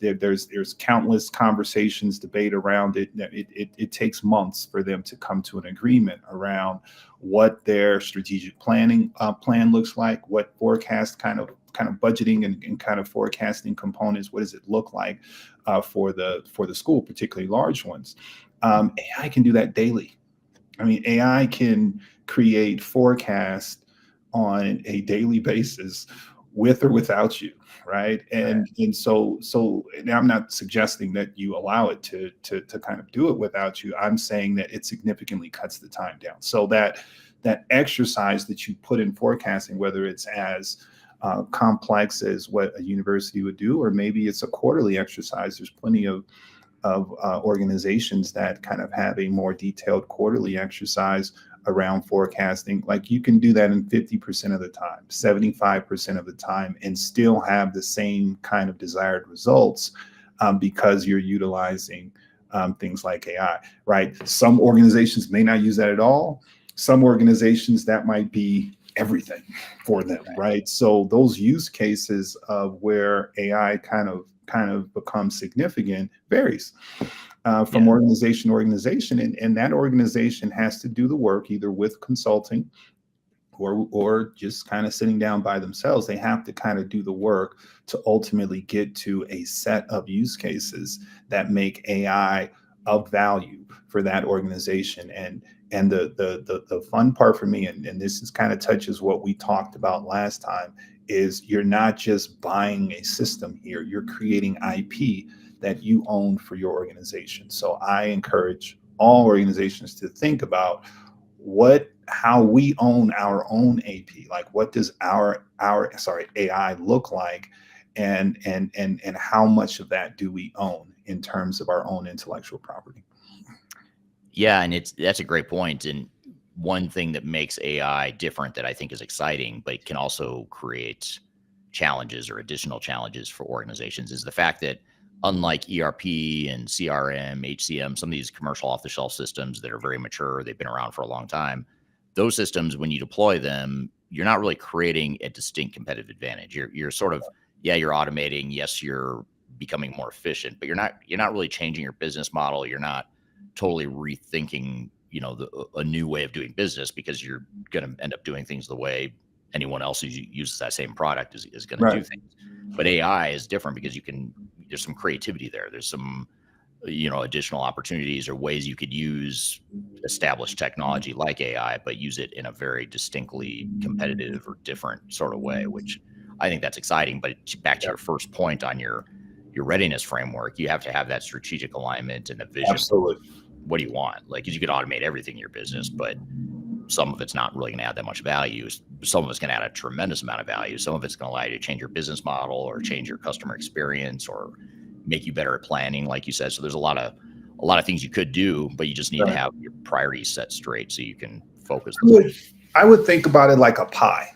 There's countless conversations, debate around it. It takes months for them to come to an agreement around what their strategic planning plan looks like, what forecast kind of budgeting and kind of forecasting components. What does it look like for the school, particularly large ones? AI can do that daily. I mean, AI can create forecast on a daily basis with or without you, right? And so and I'm not suggesting that you allow it to kind of do it without you. I'm saying that it significantly cuts the time down. So that exercise that you put in forecasting, whether it's as complex as what a university would do, or maybe it's a quarterly exercise. There's plenty of organizations that kind of have a more detailed quarterly exercise around forecasting. Like, you can do that in 50% of the time, 75% of the time, and still have the same kind of desired results because you're utilizing things like AI, right? Some organizations may not use that at all. Some organizations, that might be everything for them, right? So those use cases of where AI kind of becomes significant varies from organization to organization, and that organization has to do the work either with consulting or just kind of sitting down by themselves. They have to kind of do the work to ultimately get to a set of use cases that make AI of value for that organization. And the fun part for me, and this is kind of touches what we talked about last time, is you're not just buying a system here, you're creating IP that you own for your organization. So I encourage all organizations to think about how we own our own AP. Like, what does our AI look like, and how much of that do we own in terms of our own intellectual property? Yeah, and that's a great point. And one thing that makes AI different that I think is exciting, but it can also create challenges or additional challenges for organizations, is the fact that unlike ERP and CRM, HCM, some of these commercial off-the-shelf systems that are very mature, they've been around for a long time, those systems, when you deploy them, you're not really creating a distinct competitive advantage. You're sort of, you're automating, yes, you're becoming more efficient, but you're not really changing your business model. You're not totally rethinking, a new way of doing business, because you're going to end up doing things the way anyone else who uses that same product is going to do things. But AI is different because there's some creativity there. There's some, additional opportunities or ways you could use established technology like AI, but use it in a very distinctly competitive or different sort of way, which I think that's exciting. But back to your first point on your readiness framework, you have to have that strategic alignment and a vision. Absolutely. What do you want? Like, 'cause you could automate everything in your business, but some of it's not really going to add that much value. Some of it's going to add a tremendous amount of value. Some of it's going to allow you to change your business model or change your customer experience or make you better at planning, like you said. So there's a lot of things you could do, but you just need to have your priorities set straight so you can focus. I would think about it like a pie.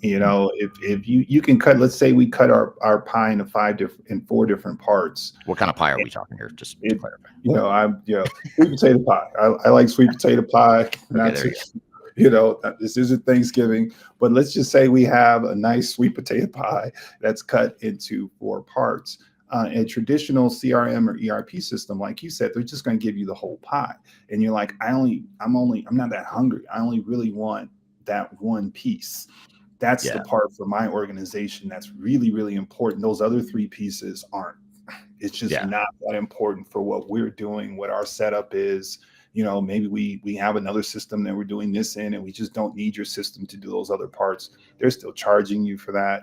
If you can cut, let's say we cut our pie into 4 different parts. What kind of pie are we talking here? Just to clarify. Sweet potato pie. I like sweet potato pie. This isn't Thanksgiving, but let's just say we have a nice sweet potato pie that's cut into 4 parts. A traditional CRM or ERP system, like you said, they're just going to give you the whole pie, and you're like, I'm not that hungry. I only really want that one piece. That's the part for my organization that's really, really important. Those other 3 pieces aren't. It's just not that important for what we're doing, what our setup is. Maybe we have another system that we're doing this in, and we just don't need your system to do those other parts. They're still charging you for that.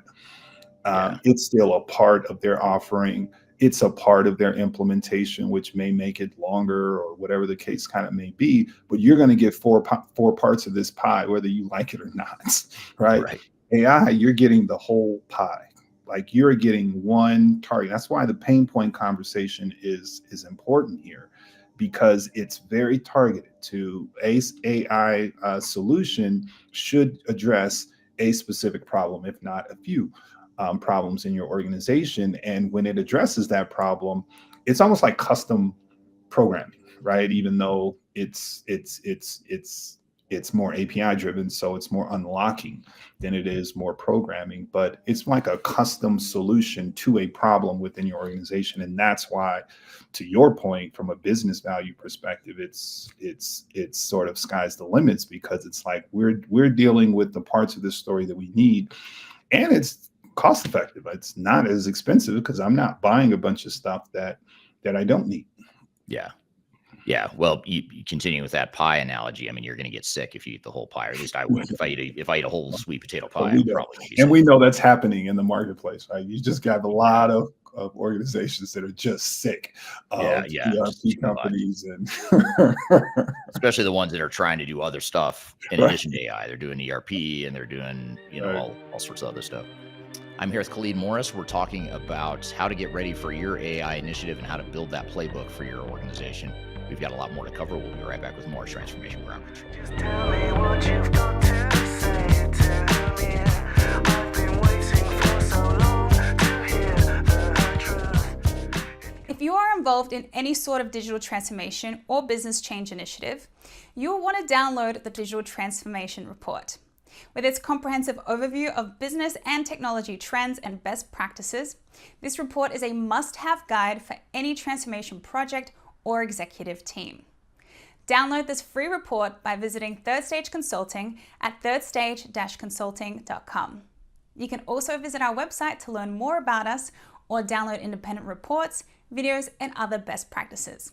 It's still a part of their offering. it's a part of their implementation, which may make it longer or whatever the case kind of may be, but you're going to get four parts of this pie, whether you like it or not, right? AI, you're getting the whole pie. Like you're getting one target. That's why the pain point conversation is important here, because it's very targeted to AI solution should address a specific problem, if not a few problems in your organization. And when it addresses that problem, it's almost like custom programming, right? Even though it's more API driven, so it's more unlocking than it is more programming, but it's like a custom solution to a problem within your organization. And that's why, to your point, from a business value perspective, it's sort of sky's the limits, because it's like we're dealing with the parts of this story that we need, and it's cost effective. It's not as expensive because I'm not buying a bunch of stuff that I don't need. Yeah. Well, you continue with that pie analogy. I mean, you're going to get sick if you eat the whole pie, or at least I would. If I eat a whole sweet potato pie, I'm probably going to be sick. We know that's happening in the marketplace, right? You just got a lot of organizations that are just sick of ERP companies, and especially the ones that are trying to do other stuff in addition to AI. They're doing ERP and they're doing all sorts of other stuff. I'm here with Khalid Morris. We're talking about how to get ready for your AI initiative and how to build that playbook for your organization. We've got a lot more to cover. We'll be right back with more Transformation Ground Control. Just tell me what you've got to say to me. I've been waiting for so long to hear the truth. If you are involved in any sort of digital transformation or business change initiative, you will want to download the Digital Transformation Report. With its comprehensive overview of business and technology trends and best practices, this report is a must-have guide for any transformation project or executive team. Download this free report by visiting Third Stage Consulting at thirdstage-consulting.com. You can also visit our website to learn more about us or download independent reports, videos, and other best practices.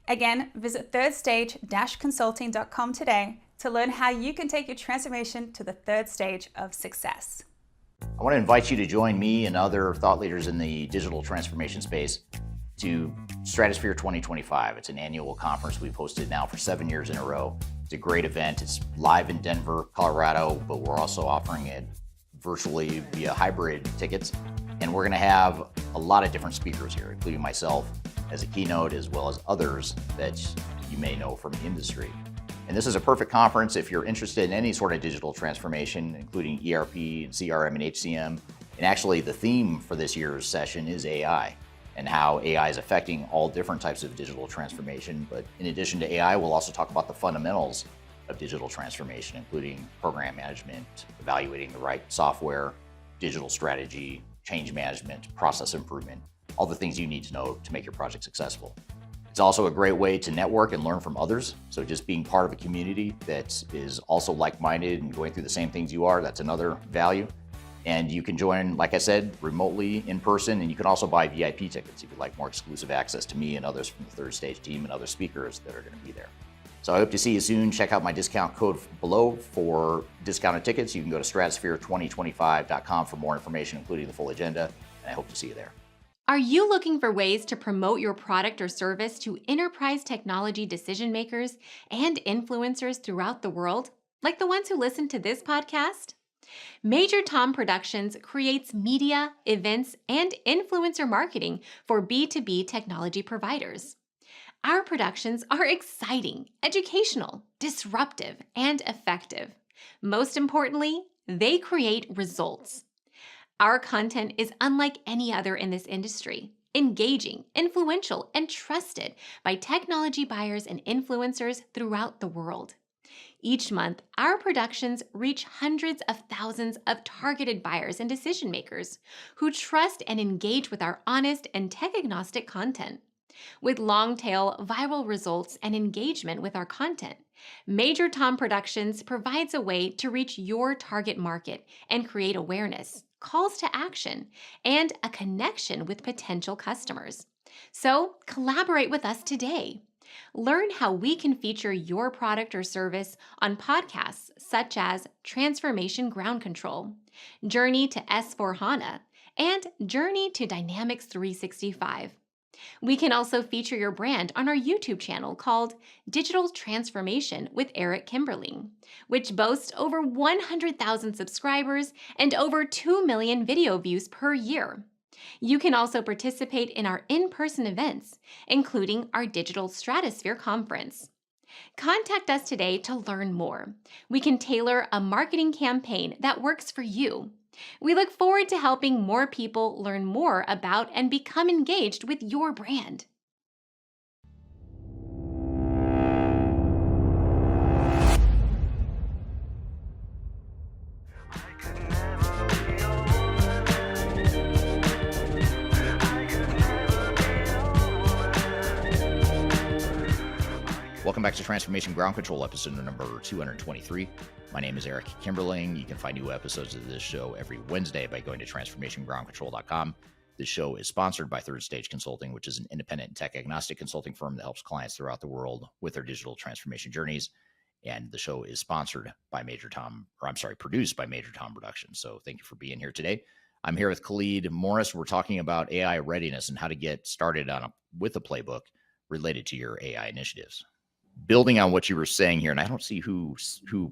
Again, visit thirdstage-consulting.com today to learn how you can take your transformation to the third stage of success. I want to invite you to join me and other thought leaders in the digital transformation space to Stratosphere 2025. It's an annual conference we've hosted now for 7 years in a row. It's a great event. It's live in Denver, Colorado, but we're also offering it virtually via hybrid tickets. And we're going to have a lot of different speakers here, including myself as a keynote, as well as others that you may know from the industry. And this is a perfect conference if you're interested in any sort of digital transformation, including ERP and CRM and HCM. And actually, the theme for this year's session is AI and how AI is affecting all different types of digital transformation. But in addition to AI, we'll also talk about the fundamentals of digital transformation, including program management, evaluating the right software, digital strategy, change management, process improvement, all the things you need to know to make your project successful. It's also a great way to network and learn from others. So just being part of a community that is also like-minded and going through the same things you are, that's another value. And you can join, like I said, remotely, in person, and you can also buy VIP tickets if you'd like more exclusive access to me and others from the Third Stage team and other speakers that are going to be there. So I hope to see you soon. Check out my discount code below for discounted tickets. You can go to stratosphere2025.com for more information, including the full agenda, and I hope to see you there. Are you looking for ways to promote your product or service to enterprise technology decision makers and influencers throughout the world, like the ones who listen to this podcast? Major Tom Productions creates media, events, and influencer marketing for B2B technology providers. Our productions are exciting, educational, disruptive, and effective. Most importantly, they create results. Our content is unlike any other in this industry, engaging, influential, and trusted by technology buyers and influencers throughout the world. Each month, our productions reach hundreds of thousands of targeted buyers and decision makers who trust and engage with our honest and tech-agnostic content. With long-tail viral results and engagement with our content, Major Tom Productions provides a way to reach your target market and create awareness, calls to action, and a connection with potential customers. So collaborate with us today. Learn how we can feature your product or service on podcasts such as Transformation Ground Control, Journey to S4HANA, and Journey to Dynamics 365. We can also feature your brand on our YouTube channel called Digital Transformation with Eric Kimberling, which boasts over 100,000 subscribers and over 2 million video views per year. You can also participate in our in-person events, including our Digital Stratosphere Conference. Contact us today to learn more. We can tailor a marketing campaign that works for you. We look forward to helping more people learn more about and become engaged with your brand. Welcome back to Transformation Ground Control, episode number 223. My name is Eric Kimberling. You can find new episodes of this show every Wednesday by going to transformationgroundcontrol.com. This show is sponsored by Third Stage Consulting, which is an independent and tech-agnostic consulting firm that helps clients throughout the world with their digital transformation journeys. And the show is produced by Major Tom Productions. So thank you for being here today. I'm here with Khalid Morris. We're talking about AI readiness and how to get started with a playbook related to your AI initiatives. Building on what you were saying here, and I don't see who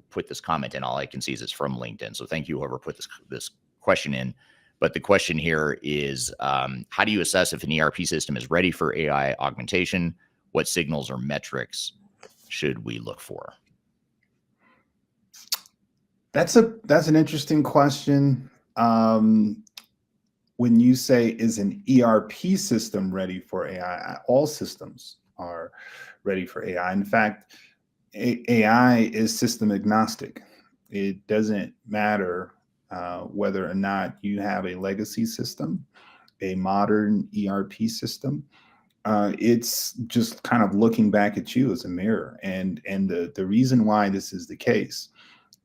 put this comment in. All I can see is it's from LinkedIn. So thank you, whoever put this question in. But the question here is, how do you assess if an ERP system is ready for AI augmentation? What signals or metrics should we look for? That's an interesting question. When you say, is an ERP system ready for AI? All systems are ready for AI. In fact, AI is system agnostic. It doesn't matter whether or not you have a legacy system, a modern ERP system. It's just kind of looking back at you as a mirror. And the reason why this is the case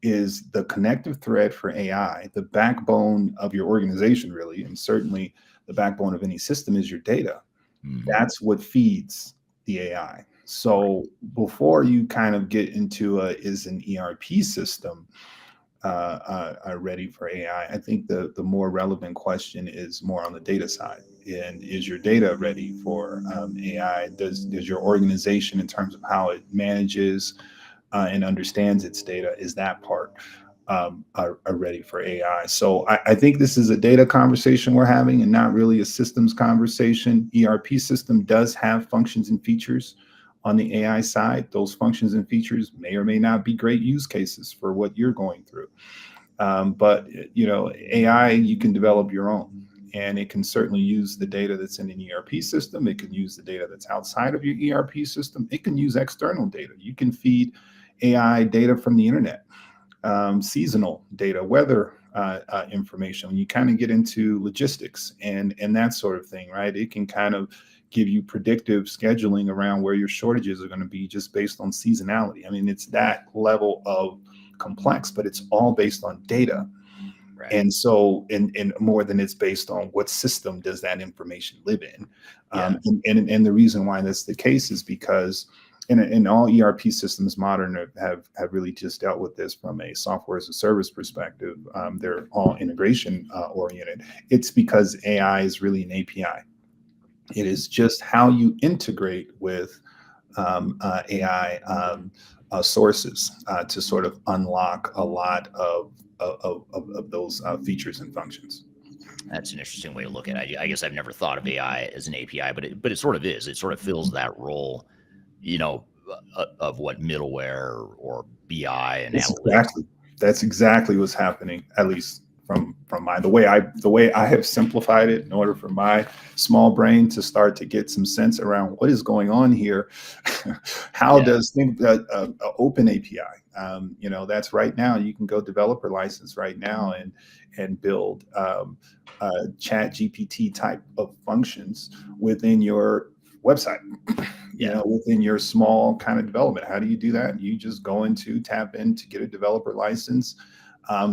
is the connective thread for AI, the backbone of your organization, really, and certainly the backbone of any system is your data. Mhm. That's what feeds the AI. So before you kind of get into is an ERP system ready for AI, I think the more relevant question is more on the data side. And is your data ready for AI? Does your organization, in terms of how it manages and understands its data, is that part are ready for AI? So I think this is a data conversation we're having and not really a systems conversation. ERP system does have functions and features on the AI side. Those functions and features may or may not be great use cases for what you're going through. But AI, you can develop your own, and it can certainly use the data that's in an ERP system. It can use the data that's outside of your ERP system. It can use external data. You can feed AI data from the internet, seasonal data, weather information. When you kind of get into logistics and that sort of thing, right? It can kind of give you predictive scheduling around where your shortages are going to be just based on seasonality. I mean, it's that level of complex, but it's all based on data. Right. And so, and more than it's based on what system does that information live in. Yeah. And the reason why that's the case is because in all ERP systems modern have really just dealt with this from a software as a service perspective. They're all integration oriented. It's because AI is really an API. It is just how you integrate with AI sources to sort of unlock a lot of those features and functions. That's an interesting way to look at it. I guess I've never thought of AI as an API, but it sort of is. It sort of fills that role, of what middleware or BI and analytics. That's exactly what's happening, at least from the way I have simplified it in order for my small brain to start to get some sense around what is going on here. How does open API? That's right now. You can go developer license right now and build chat GPT type of functions within your website. Within your small kind of development. How do you do that? You just go tap in to get a developer license.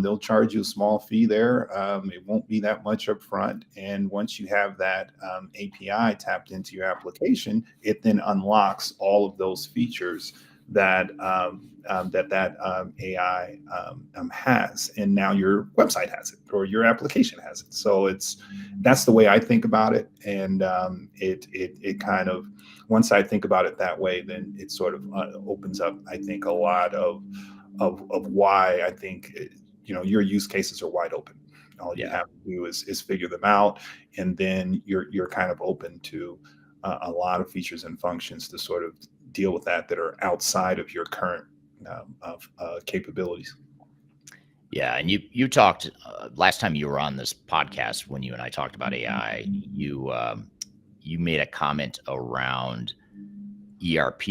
They'll charge you a small fee there. It won't be that much up front. And once you have that API tapped into your application, it then unlocks all of those features that AI has, and now your website has it or your application has it. So that's the way I think about it, and it kind of, once I think about it that way, then it sort of opens up, I think, a lot of why I think your use cases are wide open. All you have to do is figure them out, and then you're kind of open to a lot of features and functions to sort of deal with that are outside of your current capabilities. Yeah, and you talked last time you were on this podcast when you and I talked about AI. You made a comment around ERP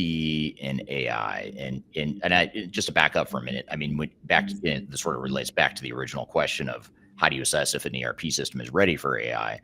and AI, and I, just to back up for a minute, I mean, this sort of relates back to the original question of how do you assess if an ERP system is ready for AI?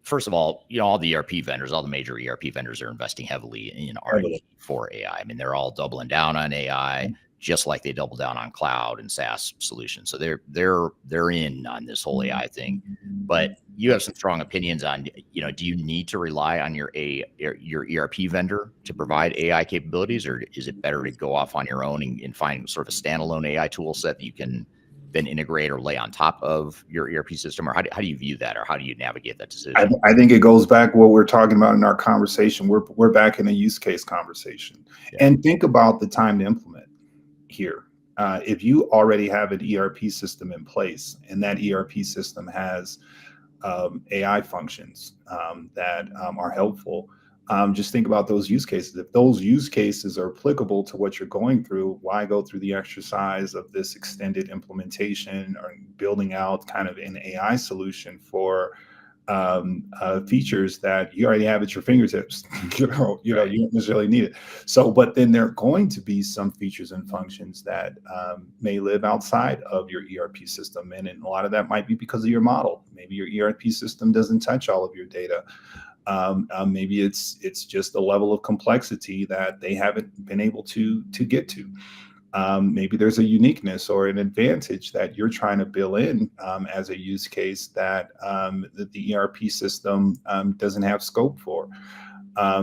First of all, all the ERP vendors, all the major ERP vendors are investing heavily in R&D for AI. I mean, they're all doubling down on AI, just like they double down on cloud and SaaS solutions. So they're in on this whole AI thing. But you have some strong opinions on, do you need to rely on your ERP vendor to provide AI capabilities, or is it better to go off on your own and find sort of a standalone AI tool set that you can then integrate or lay on top of your ERP system? Or how do you view that, or how do you navigate that decision? I think it goes back what we're talking about in our conversation. We're back in a use case conversation, and think about the time to implement here. If you already have an ERP system in place, and that ERP system has AI functions that are helpful, just think about those use cases. If those use cases are applicable to what you're going through, why go through the exercise of this extended implementation or building out kind of an AI solution for features that you already have at your fingertips? You don't necessarily need it. So, but then there are going to be some features and functions that may live outside of your ERP system, and a lot of that might be because of your model. Maybe your ERP system doesn't touch all of your data. Maybe it's just a level of complexity that they haven't been able to get to. Maybe there's a uniqueness or an advantage that you're trying to build in as a use case that the ERP system doesn't have scope for.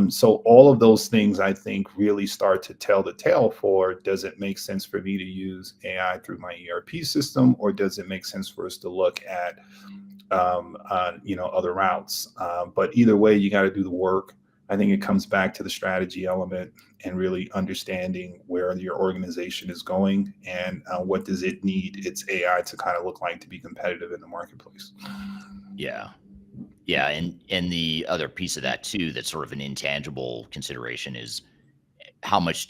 So all of those things, I think, really start to tell the tale for, does it make sense for me to use AI through my ERP system, or does it make sense for us to look at other routes? But either way, you got to do the work. I think it comes back to the strategy element and really understanding where your organization is going and what does it need its AI to kind of look like to be competitive in the marketplace. Yeah. And the other piece of that too, that's sort of an intangible consideration, is how much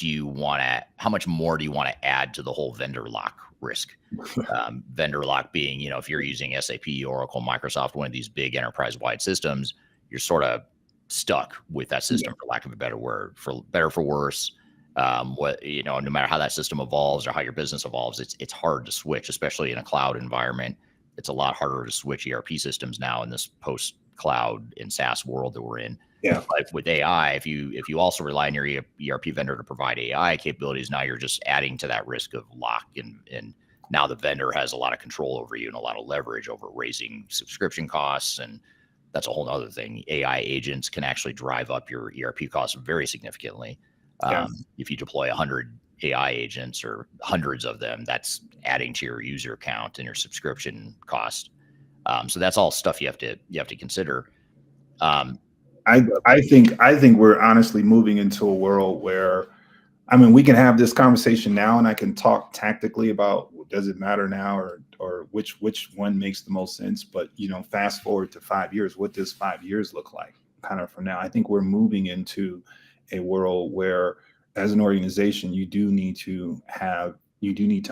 more do you want to add to the whole vendor lock risk? Vendor lock being, if you're using SAP, Oracle, Microsoft, one of these big enterprise-wide systems, you're sort of stuck with that system, for lack of a better word, for better, for worse. No matter how that system evolves or how your business evolves, it's hard to switch, especially in a cloud environment. It's a lot harder to switch ERP systems now in this post-cloud and SaaS world that we're in. Yeah. But with AI, if you also rely on your ERP vendor to provide AI capabilities, now you're just adding to that risk of lock, and now the vendor has a lot of control over you and a lot of leverage over raising subscription costs, and that's a whole other thing. AI agents can actually drive up your ERP costs very significantly. If you deploy 100 AI agents or hundreds of them, that's adding to your user count and your subscription cost. So that's all stuff you have to consider. I think we're honestly moving into a world where, we can have this conversation now, and I can talk tactically about, does it matter now, or which one makes the most sense? But fast forward to 5 years, what does 5 years look like kind of from now? I think we're moving into a world where, as an organization, you do need to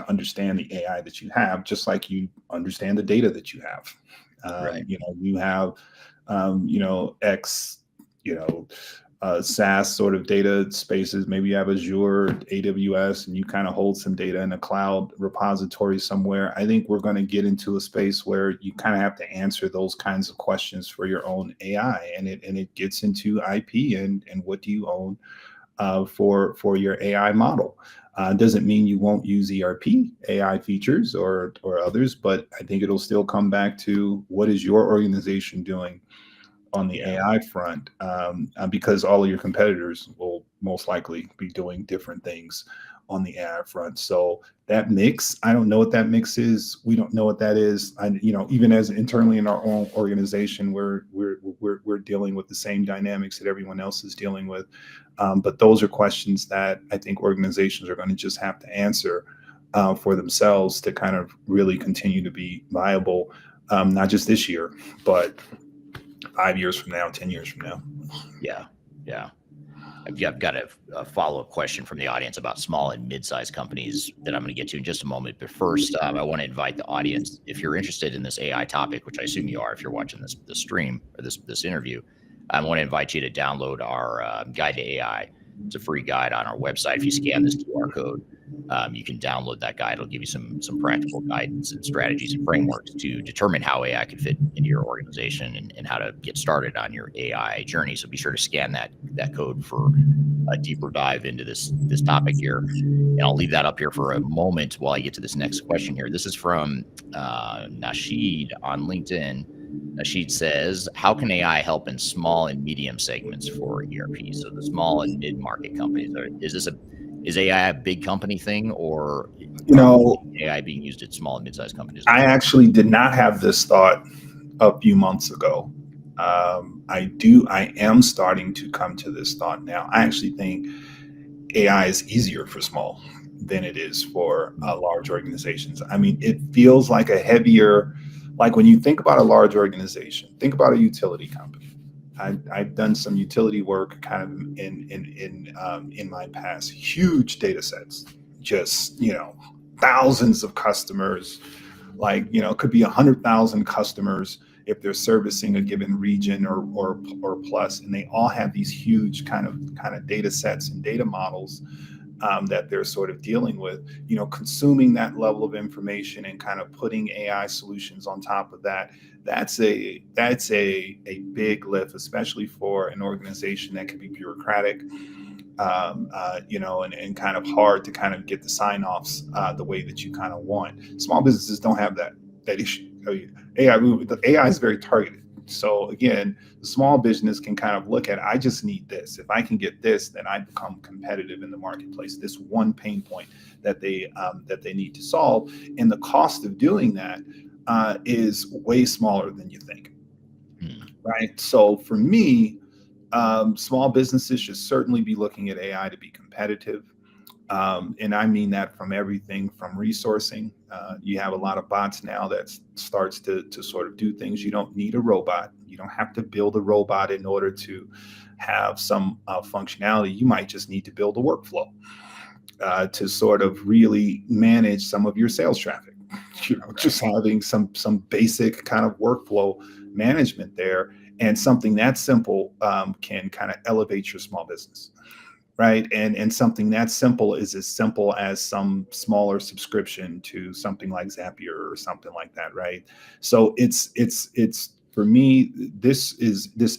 understand the AI that you have, just like you understand the data that you have. Right. You have X SaaS sort of data spaces. Maybe you have Azure, AWS, and you kind of hold some data in a cloud repository somewhere. I think we're going to get into a space where you kind of have to answer those kinds of questions for your own AI, and it gets into IP and what do you own for your AI model. Doesn't mean you won't use ERP AI features or others, but I think it'll still come back to, what is your organization doing on the AI front, because all of your competitors will most likely be doing different things on the AI front. So that mix, I don't know what that mix is. We don't know what that is. Even as internally in our own organization, we're dealing with the same dynamics that everyone else is dealing with. But those are questions that I think organizations are going to just have to answer for themselves to kind of really continue to be viable, not just this year, but 5 years from now, 10 years from now. Yeah. I've got a follow-up question from the audience about small and mid-sized companies that I'm going to get to in just a moment. But first, I want to invite the audience, if you're interested in this AI topic, which I assume you are if you're watching this stream or this interview, I want to invite you to download our Guide to AI. It's a free guide on our website. If you scan this QR code, you can download that guide. It'll give you some practical guidance and strategies and frameworks to determine how AI could fit into your organization and how to get started on your AI journey. So be sure to scan that code for a deeper dive into this topic here. And I'll leave that up here for a moment while I get to this next question here. This is from Nasheed on LinkedIn. Nasheed says, how can AI help in small and medium segments for ERP? So the small and mid-market companies, is AI a big company thing, or AI being used at small and mid-sized companies? I actually did not have this thought a few months ago. I am starting to come to this thought now. I actually think AI is easier for small than it is for large organizations. I mean, it feels like a heavier, like when you think about a large organization, think about a utility company. I've done some utility work kind of in my past. Huge data sets, just thousands of customers, it could be 100,000 customers if they're servicing a given region or plus, and they all have these huge kind of data sets and data models that they're sort of dealing with. Consuming that level of information and kind of putting AI solutions on top of that. That's a big lift, especially for an organization that can be bureaucratic, and kind of hard to kind of get the sign-offs the way that you kind of want. Small businesses don't have that issue. AI is very targeted. So again, the small business can kind of look at, I just need this. If I can get this, then I become competitive in the marketplace. This one pain point that they need to solve, and the cost of doing that is way smaller than you think. Right. So for me, small businesses should certainly be looking at AI to be competitive. And I mean that from everything from resourcing. You have a lot of bots now that starts to sort of do things. You don't need a robot. You don't have to build a robot in order to have some functionality. You might just need to build a workflow to sort of really manage some of your sales traffic. Just having some basic kind of workflow management there, and something that simple can kind of elevate your small business. Right. And something that simple is as simple as some smaller subscription to something like Zapier or something like that. Right. So it's for me, this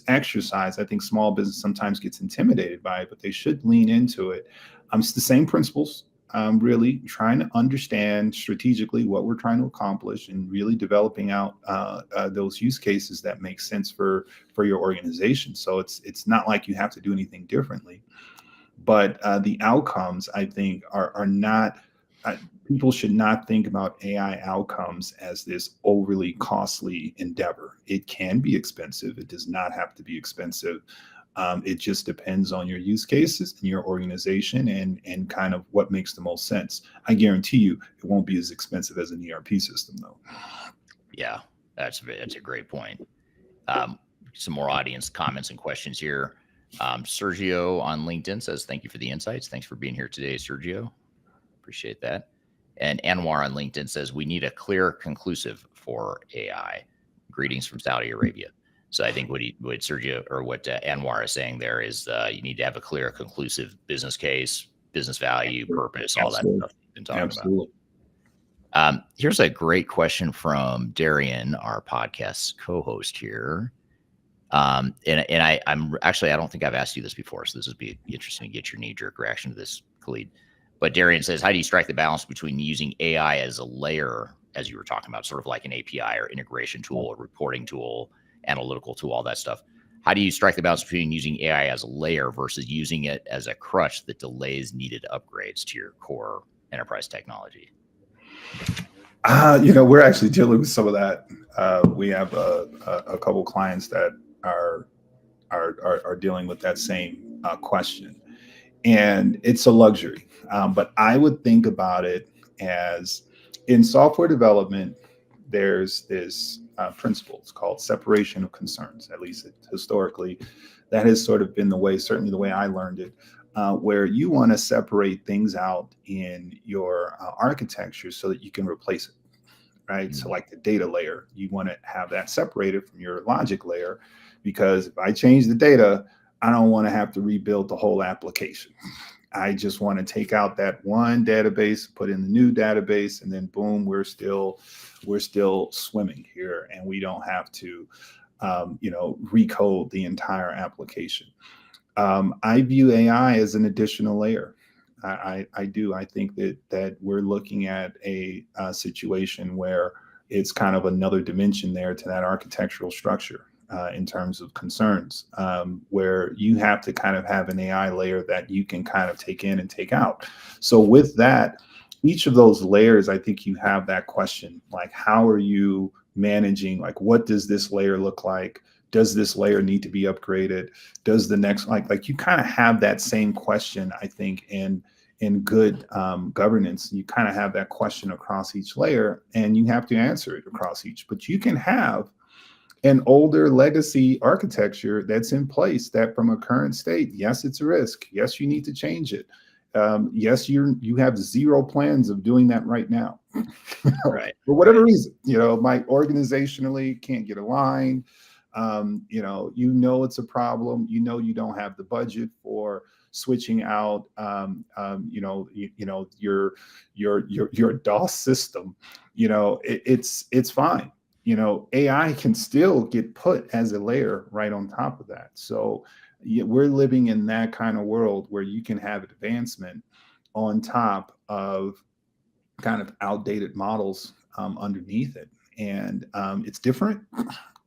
exercise, I think small business sometimes gets intimidated by it, but they should lean into it. It's the same principles, really trying to understand strategically what we're trying to accomplish and really developing out those use cases that make sense for your organization. So it's not like you have to do anything differently. But the outcomes, I think, are not, people should not think about AI outcomes as this overly costly endeavor. It can be expensive. It does not have to be expensive. It just depends on your use cases and your organization and kind of what makes the most sense. I guarantee you it won't be as expensive as an ERP system, though. Yeah, that's a great point. Some more audience comments and questions here. Sergio on LinkedIn says, thank you for the insights. Thanks for being here today, Sergio. Appreciate that. And Anwar on LinkedIn says, we need a clear conclusive for AI. Greetings from Saudi Arabia. So I think what Sergio or what Anwar is saying there is you need to have a clear, conclusive business case, business value, purpose, all that stuff you've been talking about. Here's a great question from Darian, our podcast co-host here. I'm actually, I don't think I've asked you this before, so this would be interesting to get your knee-jerk reaction to this, Khalid. But Darian says, how do you strike the balance between using AI as a layer, as you were talking about, sort of like an API or integration tool, a reporting tool, analytical tool, all that stuff, How do you strike the balance between using AI as a layer versus using it as a crutch that delays needed upgrades to your core enterprise technology? We're actually dealing with some of that. We have a couple clients that are dealing with that same question, and it's a luxury. But I would think about it as in software development, there's this principle. It's called separation of concerns. At least historically, that has sort of been the way, certainly the way I learned it, where you want to separate things out in your architecture so that you can replace it, right? So like the data layer, you want to have that separated from your logic layer, because if I change the data, I don't want to have to rebuild the whole application. I just want to take out that one database, put in the new database, and then boom, we're still swimming here, and we don't have to recode the entire application. I view AI as an additional layer. I do. I think that we're looking at a situation where it's kind of another dimension there to that architectural structure in terms of concerns, where you have to kind of have an AI layer that you can kind of take in and take out. So with that, each of those layers, I think you have that question, like, how are you managing, like, what does this layer look like? Does this layer need to be upgraded? Does the next, like you kind of have that same question, I think, in good governance. You kind of have that question across each layer, and you have to answer it across each. But you can have an older legacy architecture that's in place that from a current state, yes, it's a risk. Yes, you need to change it. Yes, you have zero plans of doing that right now. Right. For whatever reason, my organizationally can't get aligned. It's a problem. You don't have the budget for switching out, your DOS system. It's fine. AI can still get put as a layer right on top of that. So we're living in that kind of world where you can have advancement on top of kind of outdated models underneath it. And it's different.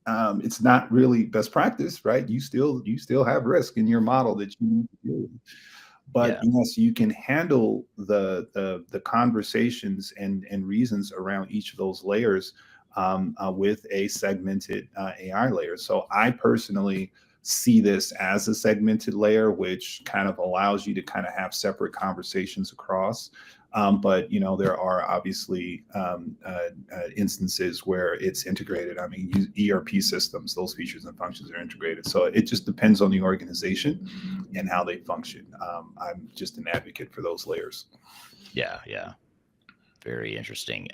It's not really best practice, right? You still have risk in your model that you need to deal with. But yes, you can handle the conversations and reasons around each of those layers with a segmented AI layer. So I personally see this as a segmented layer, which kind of allows you to kind of have separate conversations across. But there are obviously instances where it's integrated. I mean, ERP systems, those features and functions are integrated. So it just depends on the organization and how they function. I'm just an advocate for those layers. Yeah. Very interesting.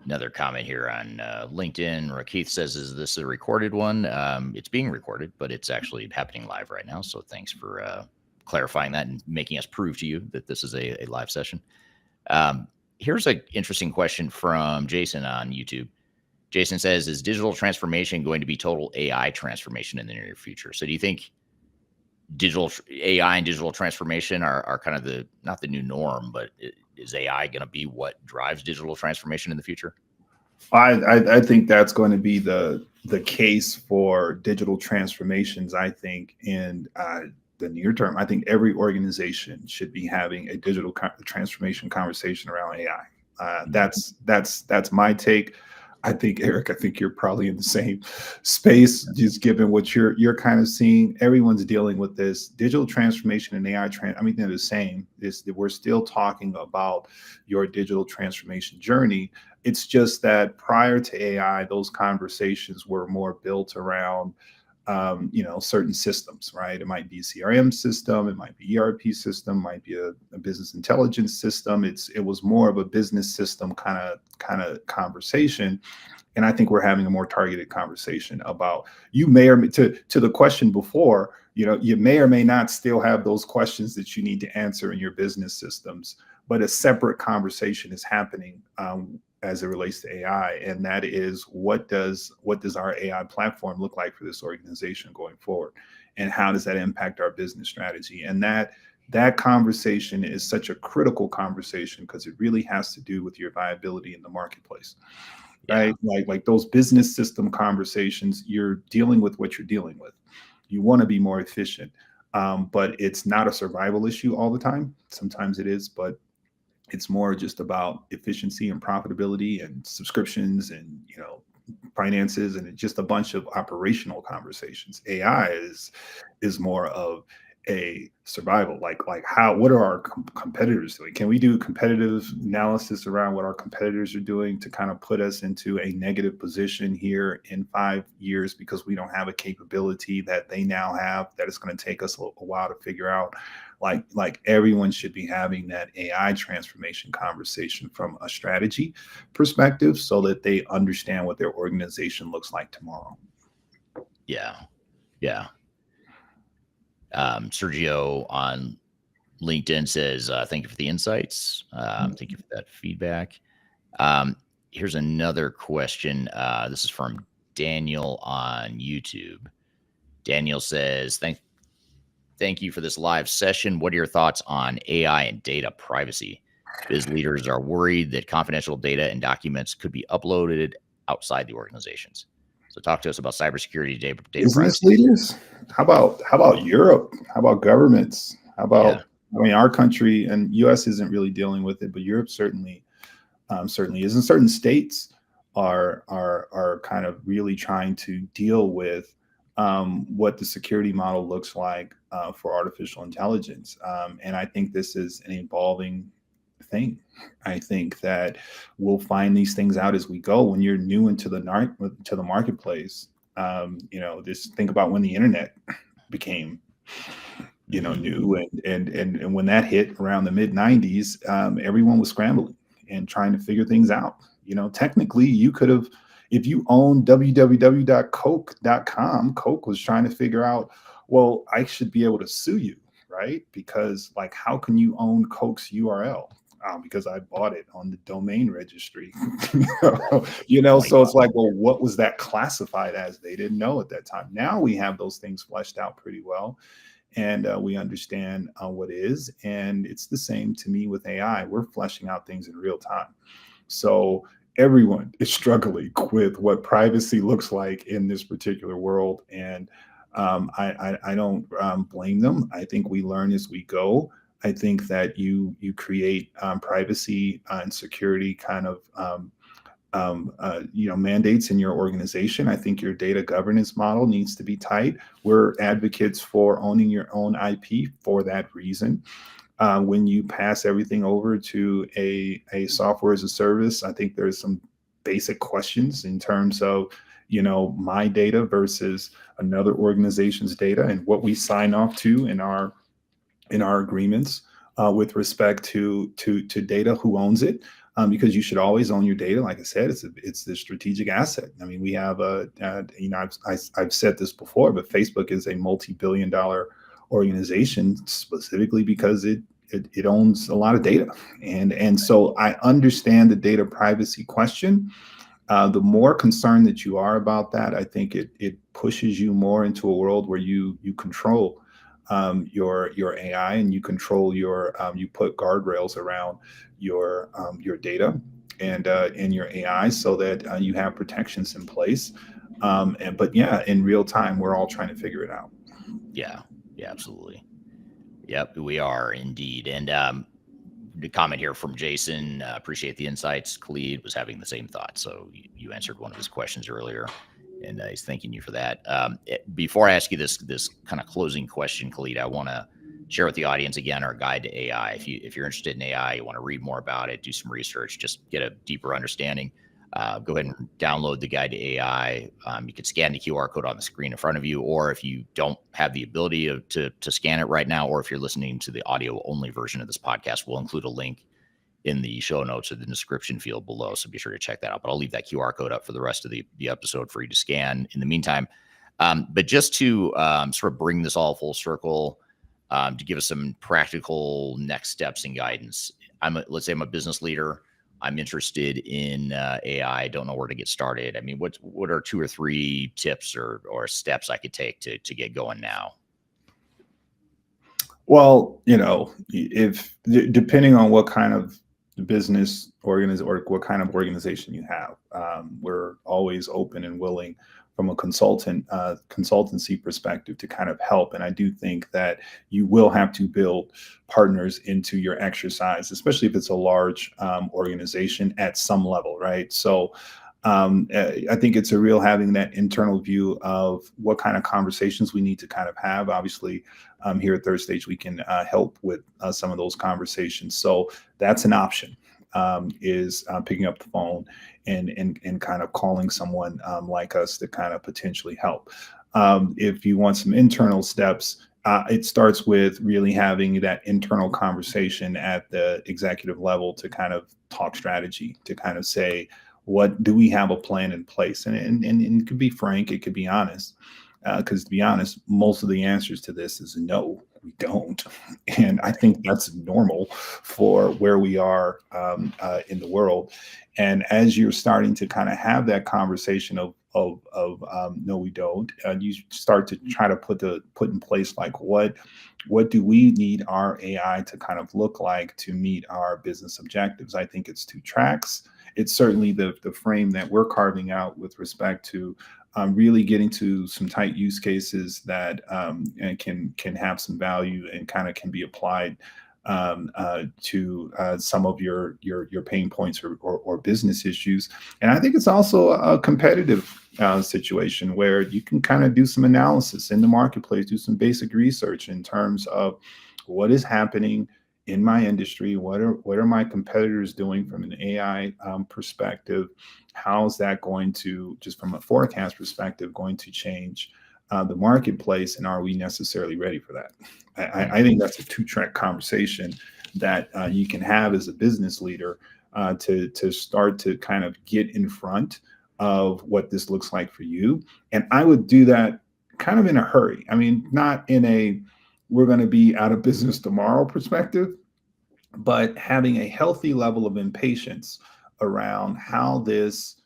Another comment here on LinkedIn. Rakith says, "Is this a recorded one?" It's being recorded, but it's actually happening live right now. So thanks for clarifying that and making us prove to you that this is a live session. Here's an interesting question from Jason on YouTube. Jason says, "Is digital transformation going to be total AI transformation in the near future?" So do you think digital AI and digital transformation are kind of not the new norm, but is AI going to be what drives digital transformation in the future? I think that's going to be the case for digital transformations. I think in the near term, I think every organization should be having a digital transformation conversation around AI. That's my take. I think, Eric, you're probably in the same space, just given what you're kind of seeing. Everyone's dealing with this digital transformation and AI. I mean, they're the same. We're still talking about your digital transformation journey. It's just that prior to AI, those conversations were more built around certain systems, right? It might be a CRM system, it might be ERP system, might be a business intelligence system. It was more of a business system kind of conversation. And I think we're having a more targeted conversation about, you may or to the question before, you may or may not still have those questions that you need to answer in your business systems, but a separate conversation is happening as it relates to AI, and that is what does our AI platform look like for this organization going forward, and how does that impact our business strategy? And that conversation is such a critical conversation because it really has to do with your viability in the marketplace. right? Like those business system conversations, you're dealing with what you're dealing with. You want to be more efficient, but it's not a survival issue all the time. Sometimes it is, but it's more just about efficiency and profitability and subscriptions and finances, and it's just a bunch of operational conversations. AI is more of a survival, like what are our competitors doing? Can we do competitive analysis around what our competitors are doing to kind of put us into a negative position here in 5 years because we don't have a capability that they now have that it's going to take us a while to figure out? Like everyone should be having that AI transformation conversation from a strategy perspective so that they understand what their organization looks like tomorrow. Yeah. Sergio on LinkedIn says, thank you for the insights. Thank you for that feedback. Here's another question. This is from Daniel on YouTube. Daniel says, thank you for this live session. What are your thoughts on AI and data privacy? Biz leaders are worried that confidential data and documents could be uploaded outside the organizations. So talk to us about cybersecurity, data Business privacy. leaders? How about Europe? How about governments? How about, I mean, our country and US isn't really dealing with it, but Europe certainly is. And certain states are kind of really trying to deal with what the security model looks like for artificial intelligence. And I think this is an evolving thing. I think that we'll find these things out as we go. When you're new into the marketplace, just think about when the internet became new, and when that hit around the mid 90s, everyone was scrambling and trying to figure things out. Technically you could have, if you own www.coke.com, Coke was trying to figure out, well, I should be able to sue you, right? Because like, how can you own Coke's URL? Because I bought it on the domain registry. So it's like, well, what was that classified as? They didn't know at that time. Now we have those things fleshed out pretty well, and we understand what is. And it's the same to me with AI. We're fleshing out things in real time. So everyone is struggling with what privacy looks like in this particular world. And I don't blame them. I think we learn as we go. I think that you create privacy and security kind of mandates in your organization. I think your data governance model needs to be tight. We're advocates for owning your own IP for that reason. When you pass everything over to a software as a service, I think there's some basic questions in terms of my data versus another organization's data and what we sign off to in our agreements with respect to data, who owns it, because you should always own your data. Like I said, it's the strategic asset. I mean, we have I've said this before, but Facebook is a multi-billion-dollar organization specifically because it owns a lot of data, and so I understand the data privacy question. The more concerned that you are about that, I think it pushes you more into a world where you control your AI, and you control you put guardrails around your data and your AI so that you have protections in place. But in real time, we're all trying to figure it out. Yeah, absolutely. Yep, we are indeed. And the comment here from Jason, appreciate the insights. Khalid was having the same thought. So you answered one of his questions earlier, and he's thanking you for that. Before I ask you this kind of closing question, Khalid, I want to share with the audience again our guide to AI. If you're interested in AI, you want to read more about it, do some research, just get a deeper understanding, go ahead and download the guide to AI. You can scan the QR code on the screen in front of you, or if you don't have the ability to scan it right now, or if you're listening to the audio only version of this podcast, we'll include a link in the show notes or the description field below. So be sure to check that out. But I'll leave that QR code up for the rest of the episode for you to scan in the meantime. But just to sort of bring this all full circle, to give us some practical next steps and guidance. Let's say I'm a business leader. I'm interested in AI. I don't know where to get started. I mean, what are 2 or 3 tips or steps I could take to get going now? Well, if depending on what kind of business or what kind of organization you have. We're always open and willing from a consultancy perspective to kind of help. And I do think that you will have to build partners into your exercise, especially if it's a large organization at some level, right? So I think it's a real having that internal view of what kind of conversations we need to kind of have. Obviously, here at Third Stage, we can help with some of those conversations. So that's an option, is picking up the phone and kind of calling someone like us to kind of potentially help. If you want some internal steps, it starts with really having that internal conversation at the executive level to kind of talk strategy, to kind of say, what do we have a plan in place? And it could be frank, it could be honest, because to be honest, most of the answers to this is no, we don't. And I think that's normal for where we are in the world. And as you're starting to kind of have that conversation of no, we don't, you start to try to put in place, like, what do we need our AI to kind of look like to meet our business objectives? I think it's 2 tracks. It's certainly the frame that we're carving out with respect to really getting to some tight use cases that and can have some value and kind of can be applied to some of your pain points or business issues. And I think it's also a competitive situation where you can kind of do some analysis in the marketplace, do some basic research in terms of what is happening in my industry, what are my competitors doing from an AI perspective? How's that going to, just from a forecast perspective, going to change the marketplace, and are we necessarily ready for that? I think that's a 2-track conversation that you can have as a business leader to start to kind of get in front of what this looks like for you. And I would do that kind of in a hurry. I mean, not in a we're going to be out of business tomorrow perspective, but having a healthy level of impatience around how this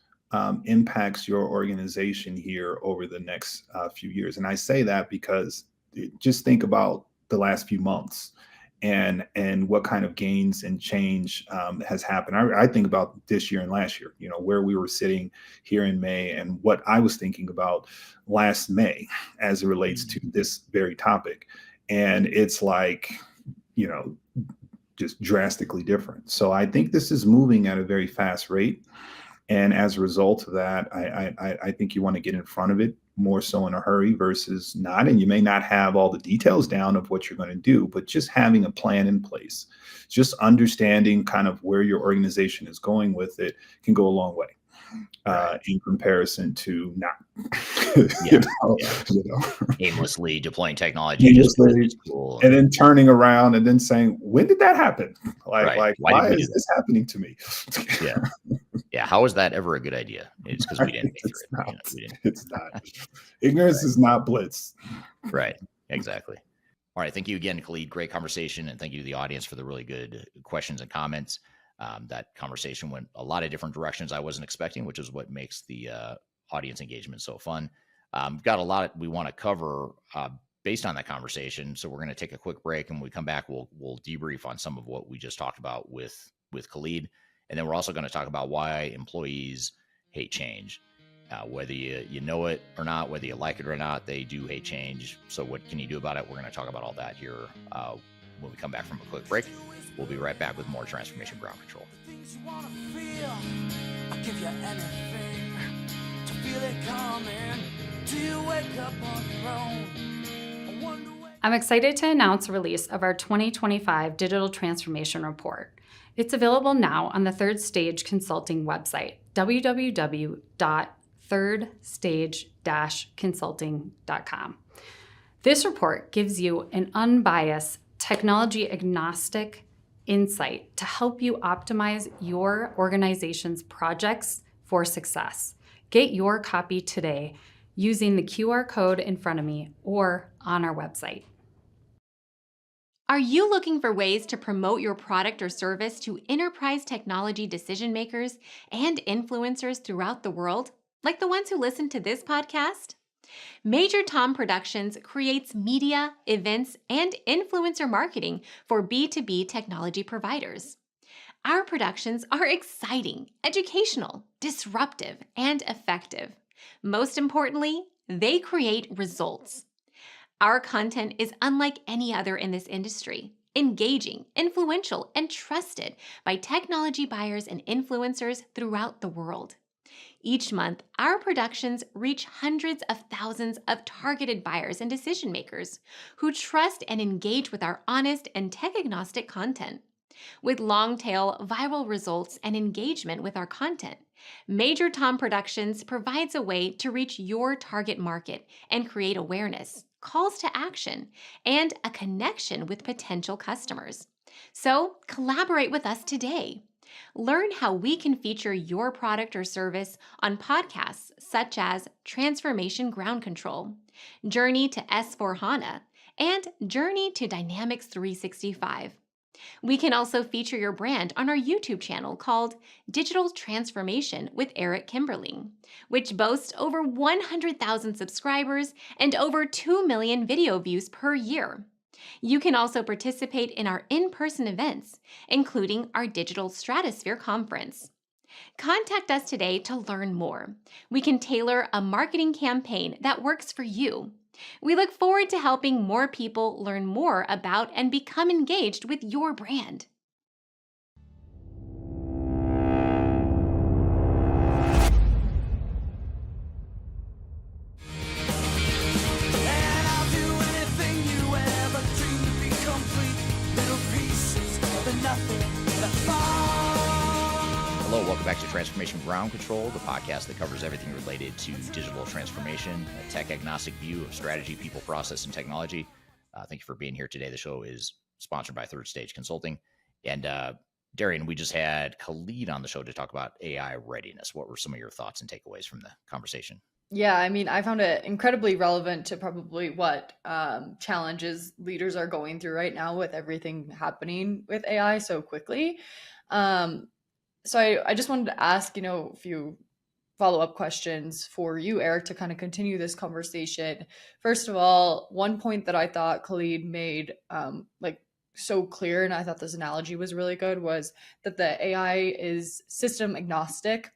impacts your organization here over the next few years. And I say that because just think about the last few months and what kind of gains and change has happened. I think about this year and last year, where we were sitting here in May and what I was thinking about last May as it relates to this very topic. And it's like, just drastically different. So I think this is moving at a very fast rate. And as a result of that, I think you want to get in front of it more so in a hurry versus not. And you may not have all the details down of what you're going to do, but just having a plan in place, just understanding kind of where your organization is going with it can go a long way. In comparison to not, aimlessly deploying technology, just cool. And then turning around and then saying, when did that happen? Like why is this happening to me? Yeah. How is that ever a good idea? It's because we didn't think through it. It's not. Ignorance is not blitz. Right. Exactly. All right. Thank you again, Khalid. Great conversation. And thank you to the audience for the really good questions and comments. That conversation went a lot of different directions I wasn't expecting, which is what makes the audience engagement so fun. Got a lot we want to cover based on that conversation. So we're going to take a quick break, and when we come back, we'll debrief on some of what we just talked about with Khalid. And then we're also going to talk about why employees hate change. Whether you know it or not, whether you like it or not, they do hate change. So what can you do about it? We're going to talk about all that here when we come back from a quick break. We'll be right back with more Transformation Ground Control. Things you wanna feel, I'll give you anything to feel it coming. Do you wake up on your own? I wonder I'm excited to announce the release of our 2025 Digital Transformation Report. It's available now on the Third Stage Consulting website, www.thirdstage-consulting.com. This report gives you an unbiased, technology-agnostic insight to help you optimize your organization's projects for success. Get your copy today using the QR code in front of me or on our website. Are you looking for ways to promote your product or service to enterprise technology decision makers and influencers throughout the world, like the ones who listen to this podcast? Major Tom Productions creates media, events, and influencer marketing for B2B technology providers. Our productions are exciting, educational, disruptive, and effective. Most importantly, they create results. Our content is unlike any other in this industry, engaging, influential, and trusted by technology buyers and influencers throughout the world. Each month, our productions reach hundreds of thousands of targeted buyers and decision makers who trust and engage with our honest and tech-agnostic content. With long-tail viral results and engagement with our content, Major Tom Productions provides a way to reach your target market and create awareness, calls to action, and a connection with potential customers. So, collaborate with us today. Learn how we can feature your product or service on podcasts such as Transformation Ground Control, Journey to S/4HANA, and Journey to Dynamics 365. We can also feature your brand on our YouTube channel called Digital Transformation with Eric Kimberling, which boasts over 100,000 subscribers and over 2 million video views per year. You can also participate in our in-person events, including our Digital Stratosphere Conference. Contact us today to learn more. We can tailor a marketing campaign that works for you. We look forward to helping more people learn more about and become engaged with your brand. Hello, welcome back to Transformation Ground Control, the podcast that covers everything related to digital transformation, a tech-agnostic view of strategy, people, process, and technology. Thank you for being here today. The show is sponsored by Third Stage Consulting. And Darian, we just had Khalid on the show to talk about AI readiness. What were some of your thoughts and takeaways from the conversation? Yeah, I mean, I found it incredibly relevant to probably what challenges leaders are going through right now with everything happening with AI so quickly. So I just wanted to ask, a few follow-up questions for you, Eric, to kind of continue this conversation. First of all, one point that I thought Khalid made so clear, and I thought this analogy was really good, was that the AI is system agnostic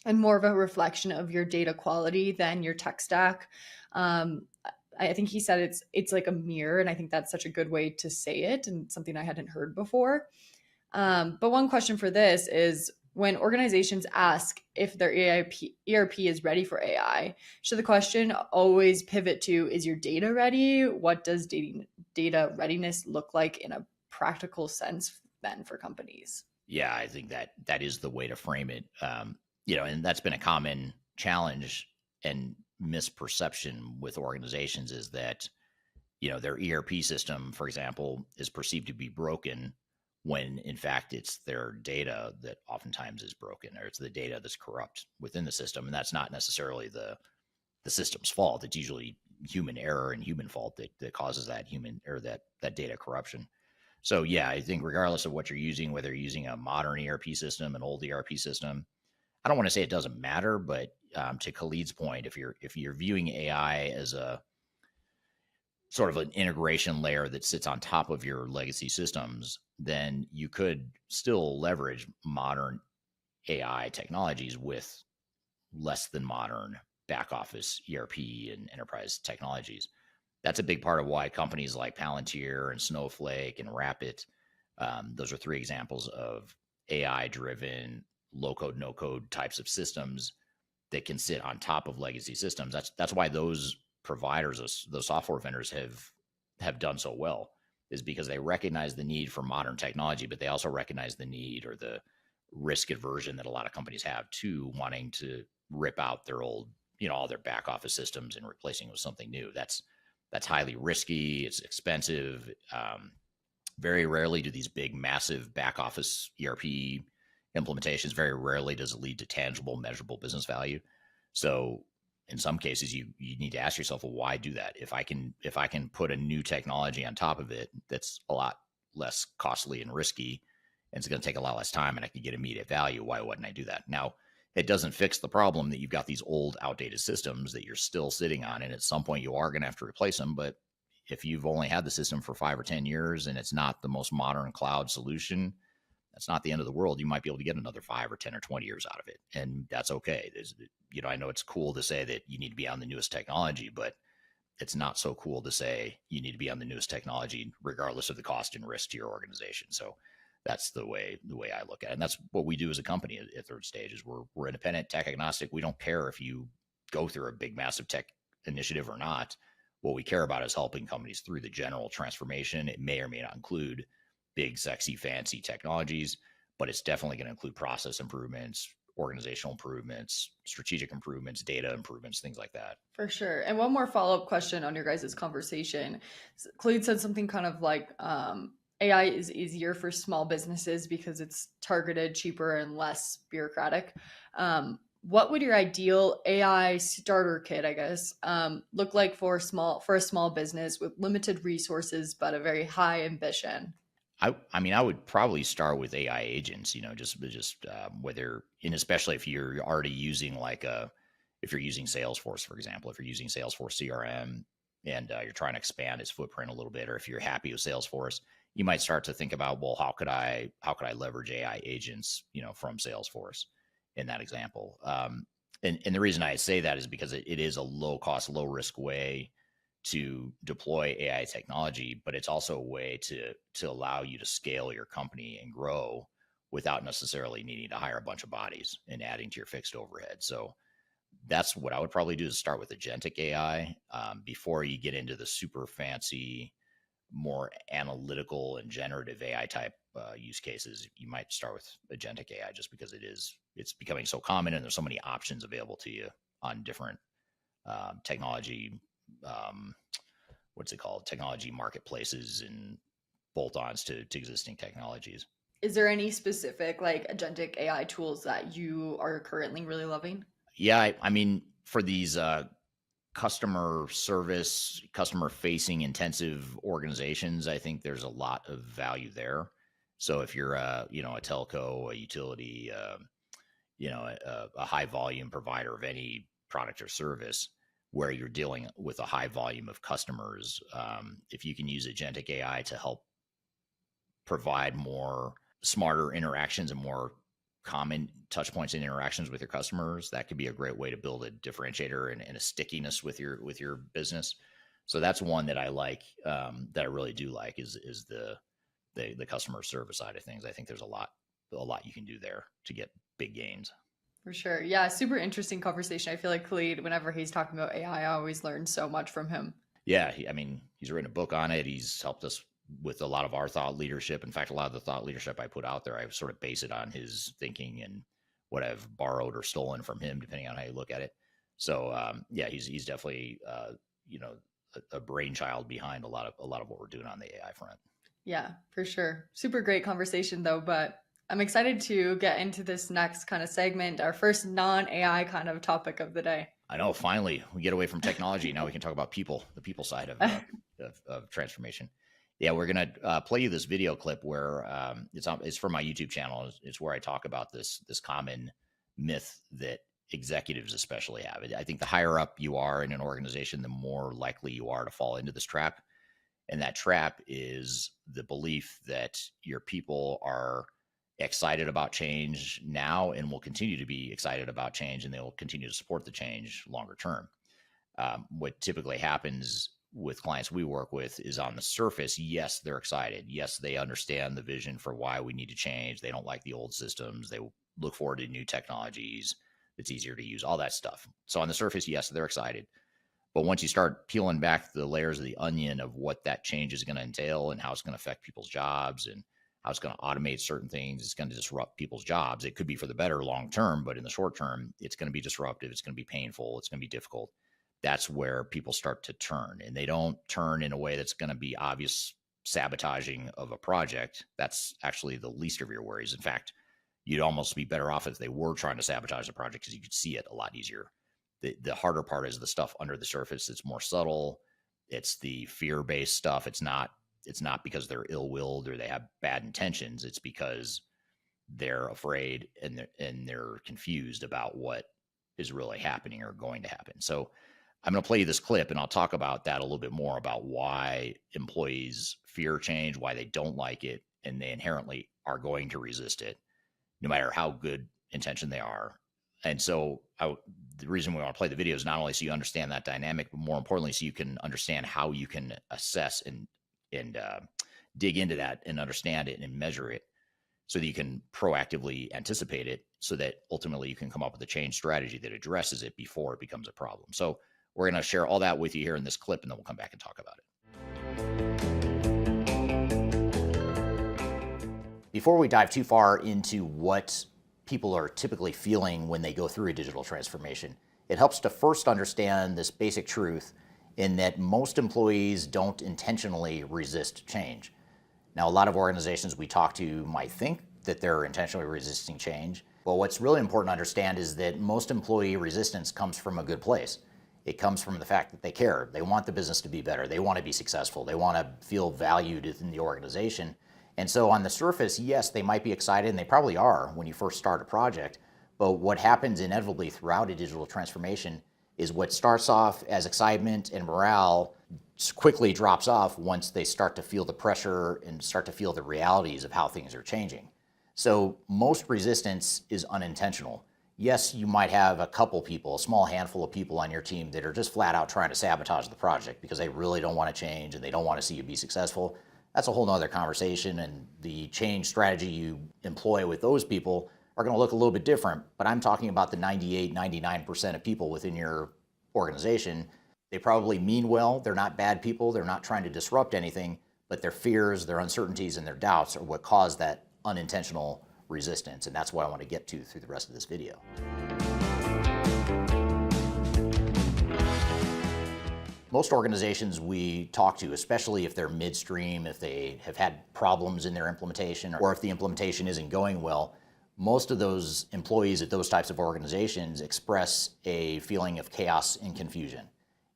and more of a reflection of your data quality than your tech stack. I think he said it's like a mirror, and I think that's such a good way to say it and something I hadn't heard before. But one question for this is, when organizations ask if their ERP is ready for AI, should the question always pivot to, is your data ready? What does data readiness look like in a practical sense then for companies? Yeah, I think that is the way to frame it. And that's been a common challenge and misperception with organizations, is that, their ERP system, for example, is perceived to be broken, when in fact it's their data that oftentimes is broken, or it's the data that's corrupt within the system. And that's not necessarily the system's fault. It's usually human error and human fault that causes that human, or that data corruption. So yeah, I think regardless of what you're using, whether you're using a modern ERP system, an old ERP system, I don't want to say it doesn't matter, but to Khalid's point, if you're viewing AI as a sort of an integration layer that sits on top of your legacy systems, then you could still leverage modern AI technologies with less than modern back office ERP and enterprise technologies. That's a big part of why companies like Palantir and Snowflake and Rapid, those are three examples of AI-driven low-code, no-code types of systems that can sit on top of legacy systems. That's why those providers, those software vendors have done so well, is because they recognize the need for modern technology, but they also recognize the need, or the risk aversion that a lot of companies have to wanting to rip out their old, all their back office systems and replacing it with something new. That's highly risky. It's expensive. Very rarely do these big, massive back office ERP implementations, very rarely does it lead to tangible, measurable business value. So in some cases, you need to ask yourself, well, why do that? If I can put a new technology on top of it that's a lot less costly and risky, and it's going to take a lot less time, and I can get immediate value, why wouldn't I do that? Now, it doesn't fix the problem that you've got these old, outdated systems that you're still sitting on, and at some point you are going to have to replace them. But if you've only had the system for 5 or 10 years and it's not the most modern cloud solution, That's not the end of the world. You might be able to get another 5 or 10 or 20 years out of it. And that's okay. I know it's cool to say that you need to be on the newest technology, but it's not so cool to say you need to be on the newest technology, regardless of the cost and risk to your organization. So that's the way I look at it. And that's what we do as a company at Third Stage is we're independent, tech agnostic. We don't care if you go through a big, massive tech initiative or not. What we care about is helping companies through the general transformation. It may or may not include big, sexy, fancy technologies, but it's definitely going to include process improvements, organizational improvements, strategic improvements, data improvements, things like that. For sure. And one more follow-up question on your guys' conversation. Khalid said something kind of like AI is easier for small businesses because it's targeted, cheaper, and less bureaucratic. What would your ideal AI starter kit, I guess, look like for a small business with limited resources but a very high ambition? I mean, I would probably start with AI agents, just whether, and especially if you're already using if you're using Salesforce, for example, if you're using Salesforce CRM and you're trying to expand its footprint a little bit, or if you're happy with Salesforce, you might start to think about, well, how could I leverage AI agents, from Salesforce in that example. And the reason I say that is because it is a low cost, low risk way to deploy AI technology, but it's also a way to allow you to scale your company and grow without necessarily needing to hire a bunch of bodies and adding to your fixed overhead. So that's what I would probably do, is start with agentic AI before you get into the super fancy, more analytical and generative AI type use cases. You might start with agentic AI just because it's becoming so common and there's so many options available to you on different technology technology marketplaces and bolt-ons to existing technologies. Is there any specific agentic AI tools that you are currently really loving? Yeah, I mean, for these customer service, customer facing intensive organizations, I think there's a lot of value there. So if you're a telco, a utility, a high volume provider of any product or service, where you're dealing with a high volume of customers, if you can use agentic AI to help provide more smarter interactions and more common touch points and interactions with your customers, that could be a great way to build a differentiator and a stickiness with your business. So that's one that I like, that I really do like, is the customer service side of things. I think there's a lot you can do there to get big gains. For sure. Yeah, super interesting conversation. I feel like Khalid, whenever he's talking about AI, I always learn so much from him. Yeah, he's written a book on it. He's helped us with a lot of our thought leadership. In fact, a lot of the thought leadership I put out there, I sort of base it on his thinking and what I've borrowed or stolen from him, depending on how you look at it. So yeah, he's definitely a brainchild behind a lot of what we're doing on the AI front. Yeah, for sure. Super great conversation though, but I'm excited to get into this next kind of segment, our first non-AI kind of topic of the day. I know, finally, we get away from technology. Now we can talk about people, the people side of transformation. Yeah, we're going to play you this video clip where it's from my YouTube channel. It's where I talk about this common myth that executives especially have. I think the higher up you are in an organization, the more likely you are to fall into this trap. And that trap is the belief that your people are excited about change now and will continue to be excited about change, and they will continue to support the change longer term. What typically happens with clients we work with is, on the surface, yes, they're excited. Yes, they understand the vision for why we need to change. They don't like the old systems. They look forward to new technologies. It's easier to use, all that stuff. So on the surface, yes, they're excited. But once you start peeling back the layers of the onion of what that change is going to entail and how it's going to affect people's jobs and how it's going to automate certain things, it's going to disrupt people's jobs. It could be for the better long term, but in the short term, it's going to be disruptive. It's going to be painful. It's going to be difficult. That's where people start to turn, and they don't turn in a way that's going to be obvious sabotaging of a project. That's actually the least of your worries. In fact, you'd almost be better off if they were trying to sabotage the project, because you could see it a lot easier. The harder part is the stuff under the surface. It's more subtle. It's the fear-based stuff. It's not because they're ill-willed or they have bad intentions. It's because they're afraid and they're confused about what is really happening or going to happen. So I'm going to play you this clip, and I'll talk about that a little bit more, about why employees fear change, why they don't like it, and they inherently are going to resist it, no matter how good intention they are. And so the reason we want to play the video is not only so you understand that dynamic, but more importantly, so you can understand how you can assess and dig into that and understand it and measure it, so that you can proactively anticipate it, so that ultimately you can come up with a change strategy that addresses it before it becomes a problem. So we're going to share all that with you here in this clip, and then we'll come back and talk about it. Before we dive too far into what people are typically feeling when they go through a digital transformation, it helps to first understand this basic truth in that most employees don't intentionally resist change. Now, a lot of organizations we talk to might think that they're intentionally resisting change, but what's really important to understand is that most employee resistance comes from a good place. It comes from the fact that they care. They want the business to be better. They want to be successful. They want to feel valued in the organization. And so on the surface, yes, they might be excited, and they probably are when you first start a project. But what happens inevitably throughout a digital transformation is what starts off as excitement and morale quickly drops off once they start to feel the pressure and start to feel the realities of how things are changing. So most resistance is unintentional. Yes, you might have a couple people, a small handful of people on your team that are just flat out trying to sabotage the project because they really don't want to change and they don't want to see you be successful. That's a whole nother conversation, and the change strategy you employ with those people are going to look a little bit different. But I'm talking about the 98, 99% of people within your organization. They probably mean well. They're not bad people. They're not trying to disrupt anything, but their fears, their uncertainties, and their doubts are what cause that unintentional resistance. And that's what I want to get to through the rest of this video. Most organizations we talk to, especially if they're midstream, if they have had problems in their implementation, or if the implementation isn't going well, most of those employees at those types of organizations express a feeling of chaos and confusion.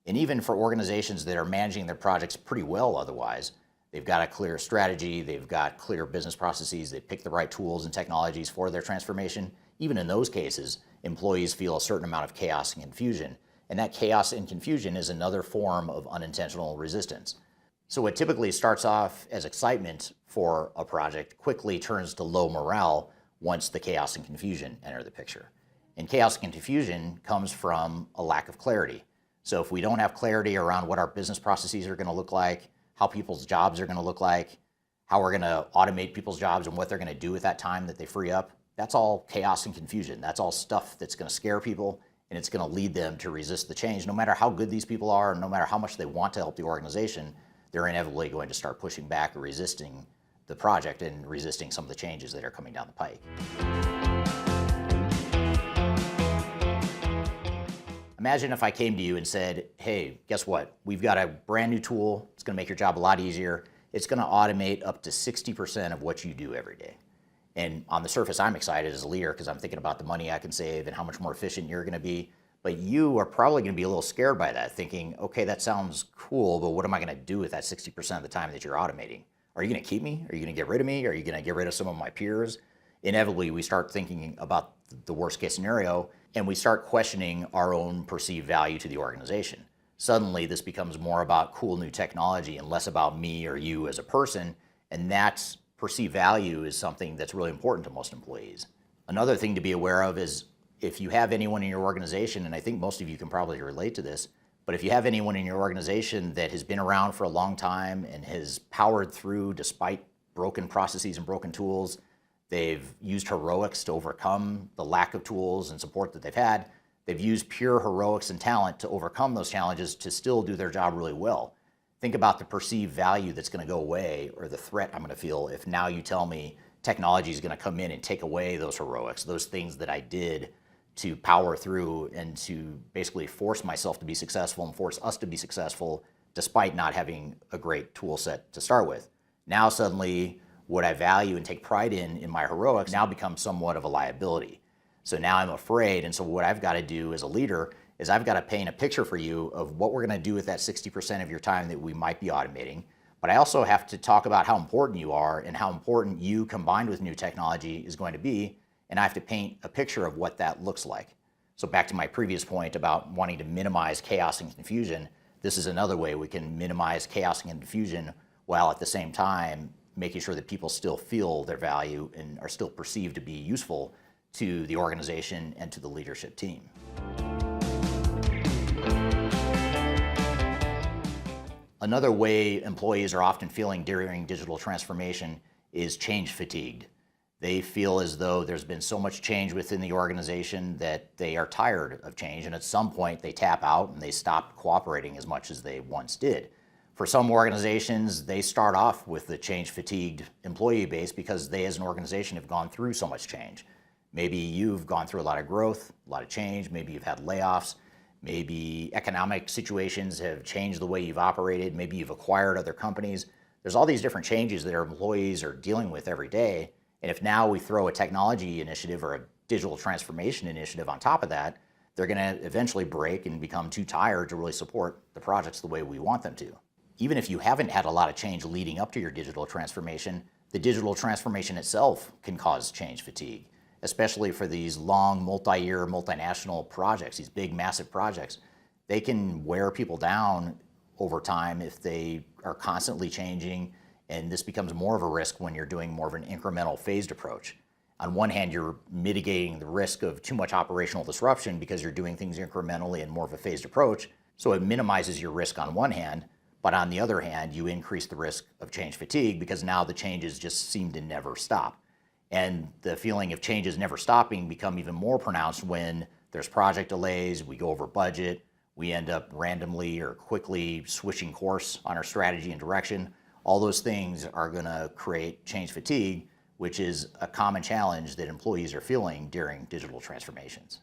And even for organizations that are managing their projects pretty well otherwise, they've got a clear strategy, they've got clear business processes, they pick the right tools and technologies for their transformation. Even in those cases, employees feel a certain amount of chaos and confusion. And that chaos and confusion is another form of unintentional resistance. So what typically starts off as excitement for a project quickly turns to low morale once the chaos and confusion enter the picture. And chaos and confusion comes from a lack of clarity. So if we don't have clarity around what our business processes are going to look like, how people's jobs are going to look like, how we're going to automate people's jobs and what they're going to do with that time that they free up, that's all chaos and confusion. That's all stuff that's going to scare people, and it's going to lead them to resist the change. No matter how good these people are, and no matter how much they want to help the organization, they're inevitably going to start pushing back or resisting the project and resisting some of the changes that are coming down the pike. Imagine if I came to you and said, hey, guess what? We've got a brand new tool. It's going to make your job a lot easier. It's going to automate up to 60% of what you do every day. And on the surface, I'm excited as a leader because I'm thinking about the money I can save and how much more efficient you're going to be. But you are probably going to be a little scared by that, thinking, okay, that sounds cool, but what am I going to do with that 60% of the time that you're automating? Are you going to keep me? Are you going to get rid of me? Are you going to get rid of some of my peers? Inevitably, we start thinking about the worst case scenario, and we start questioning our own perceived value to the organization. Suddenly, this becomes more about cool new technology and less about me or you as a person, and that perceived value is something that's really important to most employees. Another thing to be aware of is if you have anyone in your organization, and I think most of you can probably relate to this, but if you have anyone in your organization that has been around for a long time and has powered through despite broken processes and broken tools, they've used heroics to overcome the lack of tools and support that they've had. They've used pure heroics and talent to overcome those challenges to still do their job really well. Think about the perceived value that's going to go away, or the threat I'm going to feel if now you tell me technology is going to come in and take away those heroics, those things that I did to power through and to basically force myself to be successful and force us to be successful despite not having a great tool set to start with. Now suddenly what I value and take pride in my heroics now becomes somewhat of a liability. So now I'm afraid, and so what I've got to do as a leader is I've got to paint a picture for you of what we're going to do with that 60% of your time that we might be automating. But I also have to talk about how important you are and how important you combined with new technology is going to be. And I have to paint a picture of what that looks like. So back to my previous point about wanting to minimize chaos and confusion, this is another way we can minimize chaos and confusion while at the same time making sure that people still feel their value and are still perceived to be useful to the organization and to the leadership team. Another way employees are often feeling during digital transformation is change fatigued. They feel as though there's been so much change within the organization that they are tired of change, and at some point they tap out and they stop cooperating as much as they once did. For some organizations, they start off with the change fatigued employee base because they as an organization have gone through so much change. Maybe you've gone through a lot of growth, a lot of change, maybe you've had layoffs, maybe economic situations have changed the way you've operated, maybe you've acquired other companies. There's all these different changes that our employees are dealing with every day. And if now we throw a technology initiative or a digital transformation initiative on top of that, they're going to eventually break and become too tired to really support the projects the way we want them to. Even if you haven't had a lot of change leading up to your digital transformation, the digital transformation itself can cause change fatigue, especially for these long, multi-year, multinational projects, these big, massive projects. They can wear people down over time if they are constantly changing, and this becomes more of a risk when you're doing more of an incremental phased approach. On one hand, you're mitigating the risk of too much operational disruption because you're doing things incrementally and more of a phased approach, so it minimizes your risk on one hand, but on the other hand, you increase the risk of change fatigue because now the changes just seem to never stop. And the feeling of changes never stopping become even more pronounced when there's project delays, we go over budget, we end up randomly or quickly switching course on our strategy and direction. All those things are going to create change fatigue, which is a common challenge that employees are feeling during digital transformations.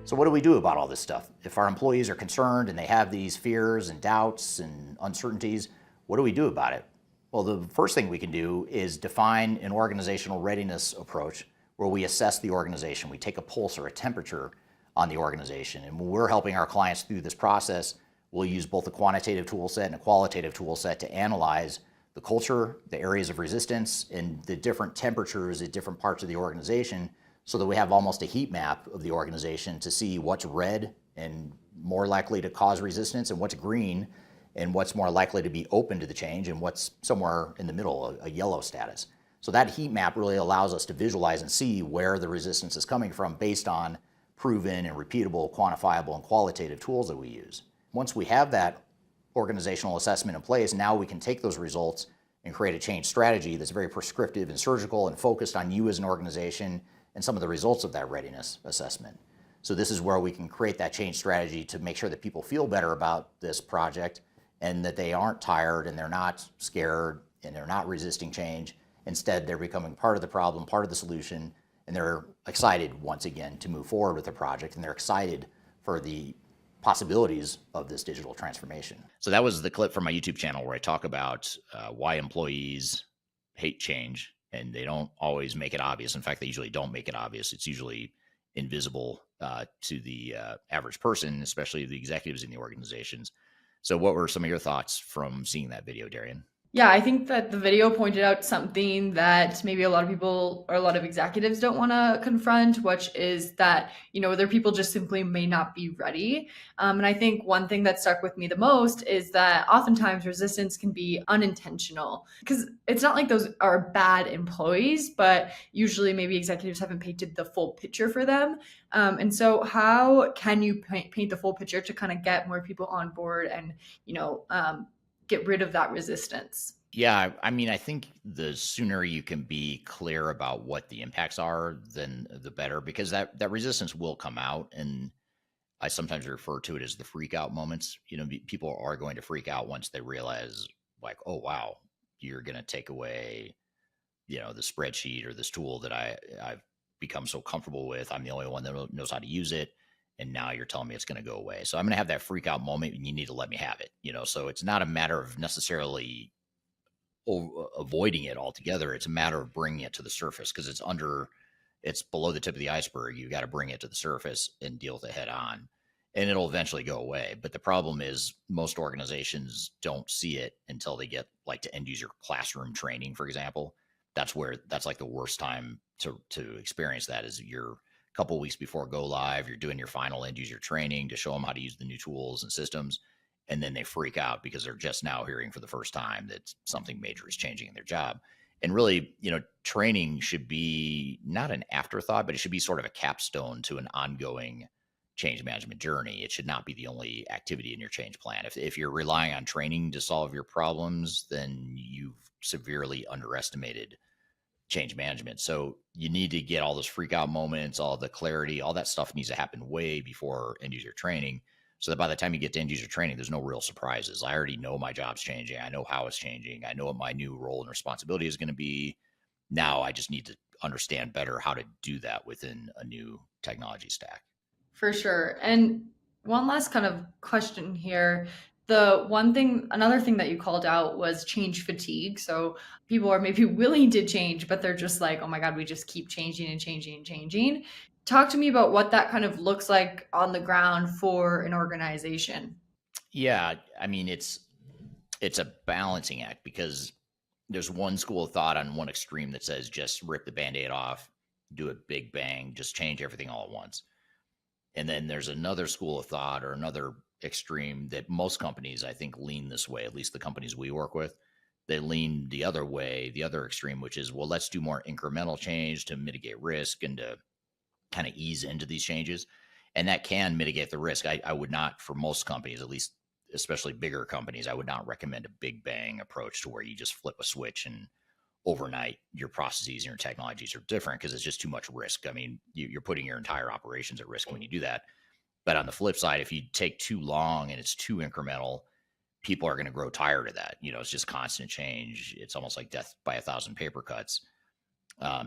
So what do we do about all this stuff? If our employees are concerned and they have these fears and doubts and uncertainties, what do we do about it? Well, the first thing we can do is define an organizational readiness approach where we assess the organization. We take a pulse or a temperature on the organization. And when we're helping our clients through this process, we'll use both a quantitative tool set and a qualitative tool set to analyze the culture, the areas of resistance, and the different temperatures at different parts of the organization so that we have almost a heat map of the organization to see what's red and more likely to cause resistance and what's green and what's more likely to be open to the change and what's somewhere in the middle, a yellow status. So that heat map really allows us to visualize and see where the resistance is coming from based on proven and repeatable, quantifiable, and qualitative tools that we use. Once we have that organizational assessment in place, now we can take those results and create a change strategy that's very prescriptive and surgical and focused on you as an organization and some of the results of that readiness assessment. So this is where we can create that change strategy to make sure that people feel better about this project and that they aren't tired and they're not scared and they're not resisting change. Instead, they're becoming part of the problem, part of the solution, and they're excited once again to move forward with the project, and they're excited for the possibilities of this digital transformation. So that was the clip from my YouTube channel where I talk about why employees hate change, and they don't always make it obvious. In fact, they usually don't make it obvious. It's usually invisible to the average person, especially the executives in the organizations. So what were some of your thoughts from seeing that video, Darian? Yeah, I think that the video pointed out something that maybe a lot of people or a lot of executives don't want to confront, which is that, their people just simply may not be ready. And I think one thing that stuck with me the most is that oftentimes resistance can be unintentional because it's not like those are bad employees, but usually maybe executives haven't painted the full picture for them. And so how can you paint the full picture to kind of get more people on board and, get rid of that resistance? Yeah, I mean, I think the sooner you can be clear about what the impacts are, then the better, because that resistance will come out. And I sometimes refer to it as the freak out moments. People are going to freak out once they realize, like, oh, wow, you're going to take away, the spreadsheet or this tool that I've become so comfortable with. I'm the only one that knows how to use it. And now you're telling me it's going to go away. So I'm going to have that freak out moment and you need to let me have it, so it's not a matter of necessarily avoiding it altogether. It's a matter of bringing it to the surface because it's below the tip of the iceberg. You got to bring it to the surface and deal with it head on, and it'll eventually go away. But the problem is most organizations don't see it until they get like to end user classroom training, for example. That's like the worst time to experience that is you're couple of weeks before go live, you're doing your final end user training to show them how to use the new tools and systems. and then they freak out because they're just now hearing for the first time that something major is changing in their job. And really, training should be not an afterthought, but it should be sort of a capstone to an ongoing change management journey. It should not be the only activity in your change plan. If you're relying on training to solve your problems, then you've severely underestimated change management. So you need to get all those freak out moments, all the clarity, all that stuff needs to happen way before end user training, so that by the time you get to end user training, there's no real surprises. I already know my job's changing. I know how it's changing. I know what my new role and responsibility is going to be. Now I just need to understand better how to do that within a new technology stack. For sure. And one last kind of question here. Another thing that you called out was change fatigue. So people are maybe willing to change, but they're just like, oh my God, we just keep changing and changing and changing. Talk to me about what that kind of looks like on the ground for an organization. Yeah, I mean, it's a balancing act, because there's one school of thought on one extreme that says just rip the Band-Aid off, do a big bang, just change everything all at once. And then there's another school of thought, or another extreme, that most companies, I think, lean this way, at least the companies we work with. They lean the other way, the other extreme, which is, well, let's do more incremental change to mitigate risk and to kind of ease into these changes. And that can mitigate the risk. I would not, for most companies, at least especially bigger companies, I would not recommend a big bang approach to where you just flip a switch and overnight your processes and your technologies are different, because it's just too much risk. I mean, you're putting your entire operations at risk when you do that. But on the flip side, if you take too long and it's too incremental, people are going to grow tired of that. It's just constant change. It's almost like death by 1,000 paper cuts.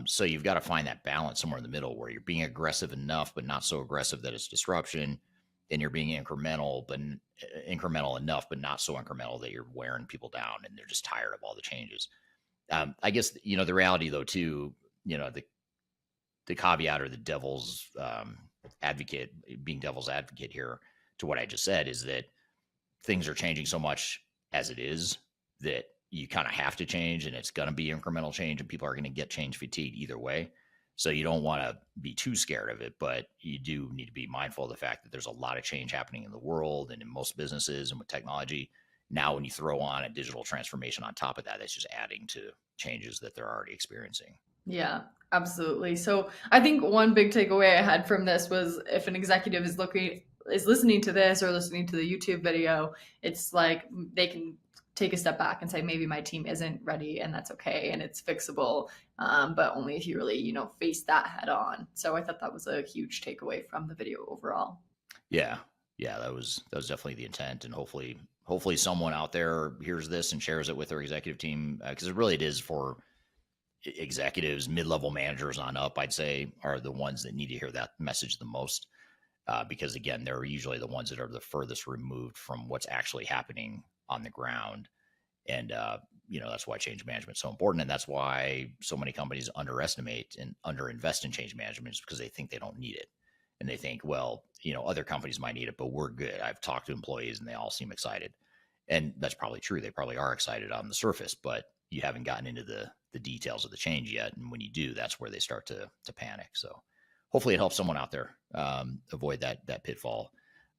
So you've got to find that balance somewhere in the middle, where you're being aggressive enough, but not so aggressive that it's disruption. And you're being incremental enough, but not so incremental that you're wearing people down and they're just tired of all the changes. I guess, the reality though, too, the caveat, or the devil's advocate, being devil's advocate here to what I just said, is that things are changing so much as it is that you kind of have to change, and it's going to be incremental change, and people are going to get change fatigue either way. So you don't want to be too scared of it, but you do need to be mindful of the fact that there's a lot of change happening in the world and in most businesses and with technology. Now, when you throw on a digital transformation on top of that, that's just adding to changes that they're already experiencing. Yeah, absolutely. So I think one big takeaway I had from this was, if an executive is listening to this or listening to the YouTube video, it's like they can take a step back and say, maybe my team isn't ready, and that's okay, and it's fixable. But only if you really, face that head on. So I thought that was a huge takeaway from the video overall. Yeah, that was definitely the intent, and hopefully someone out there hears this and shares it with their executive team, because it is for executives, mid-level managers on up, I'd say, are the ones that need to hear that message the most, because again, they're usually the ones that are the furthest removed from what's actually happening on the ground. And that's why change management is so important, and that's why so many companies underestimate and underinvest in change management, is because they think they don't need it. And they think, well, other companies might need it, but we're good. I've talked to employees and they all seem excited. And that's probably true. They probably are excited on the surface, but you haven't gotten into the details of the change yet. And when you do, that's where they start to panic. So hopefully it helps someone out there avoid that pitfall.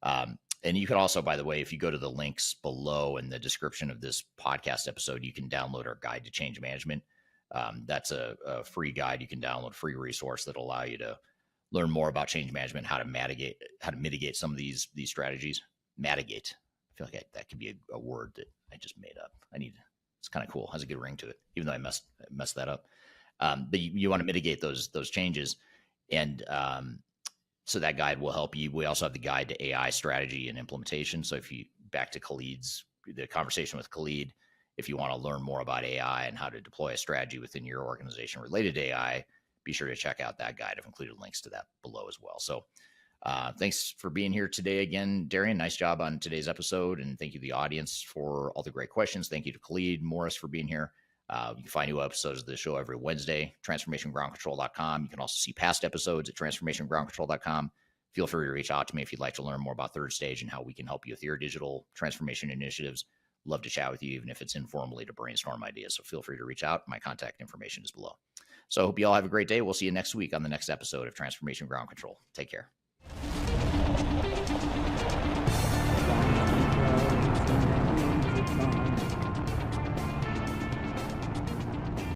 And you can also, by the way, if you go to the links below in the description of this podcast episode, you can download our guide to change management. That's a free guide. You can download, a free resource that'll allow you to learn more about change management, how to mitigate some of these strategies. Mitigate. I feel like that could be a word that I just made up. It's kind of cool. Has a good ring to it, even though I messed that up. But you want to mitigate those changes. And so that guide will help you. We also have the guide to AI strategy and implementation. So if you back to the conversation with Khalid, if you want to learn more about AI and how to deploy a strategy within your organization related to AI, be sure to check out that guide. I've included links to that below as well. So thanks for being here today again, Darian. Nice job on today's episode. And thank you to the audience for all the great questions. Thank you to Khalid Morris for being here. You can find new episodes of the show every Wednesday, transformationgroundcontrol.com. You can also see past episodes at transformationgroundcontrol.com. Feel free to reach out to me if you'd like to learn more about Third Stage and how we can help you with your digital transformation initiatives. Love to chat with you, even if it's informally, to brainstorm ideas. So feel free to reach out. My contact information is below. So I hope you all have a great day. We'll see you next week on the next episode of Transformation Ground Control. Take care.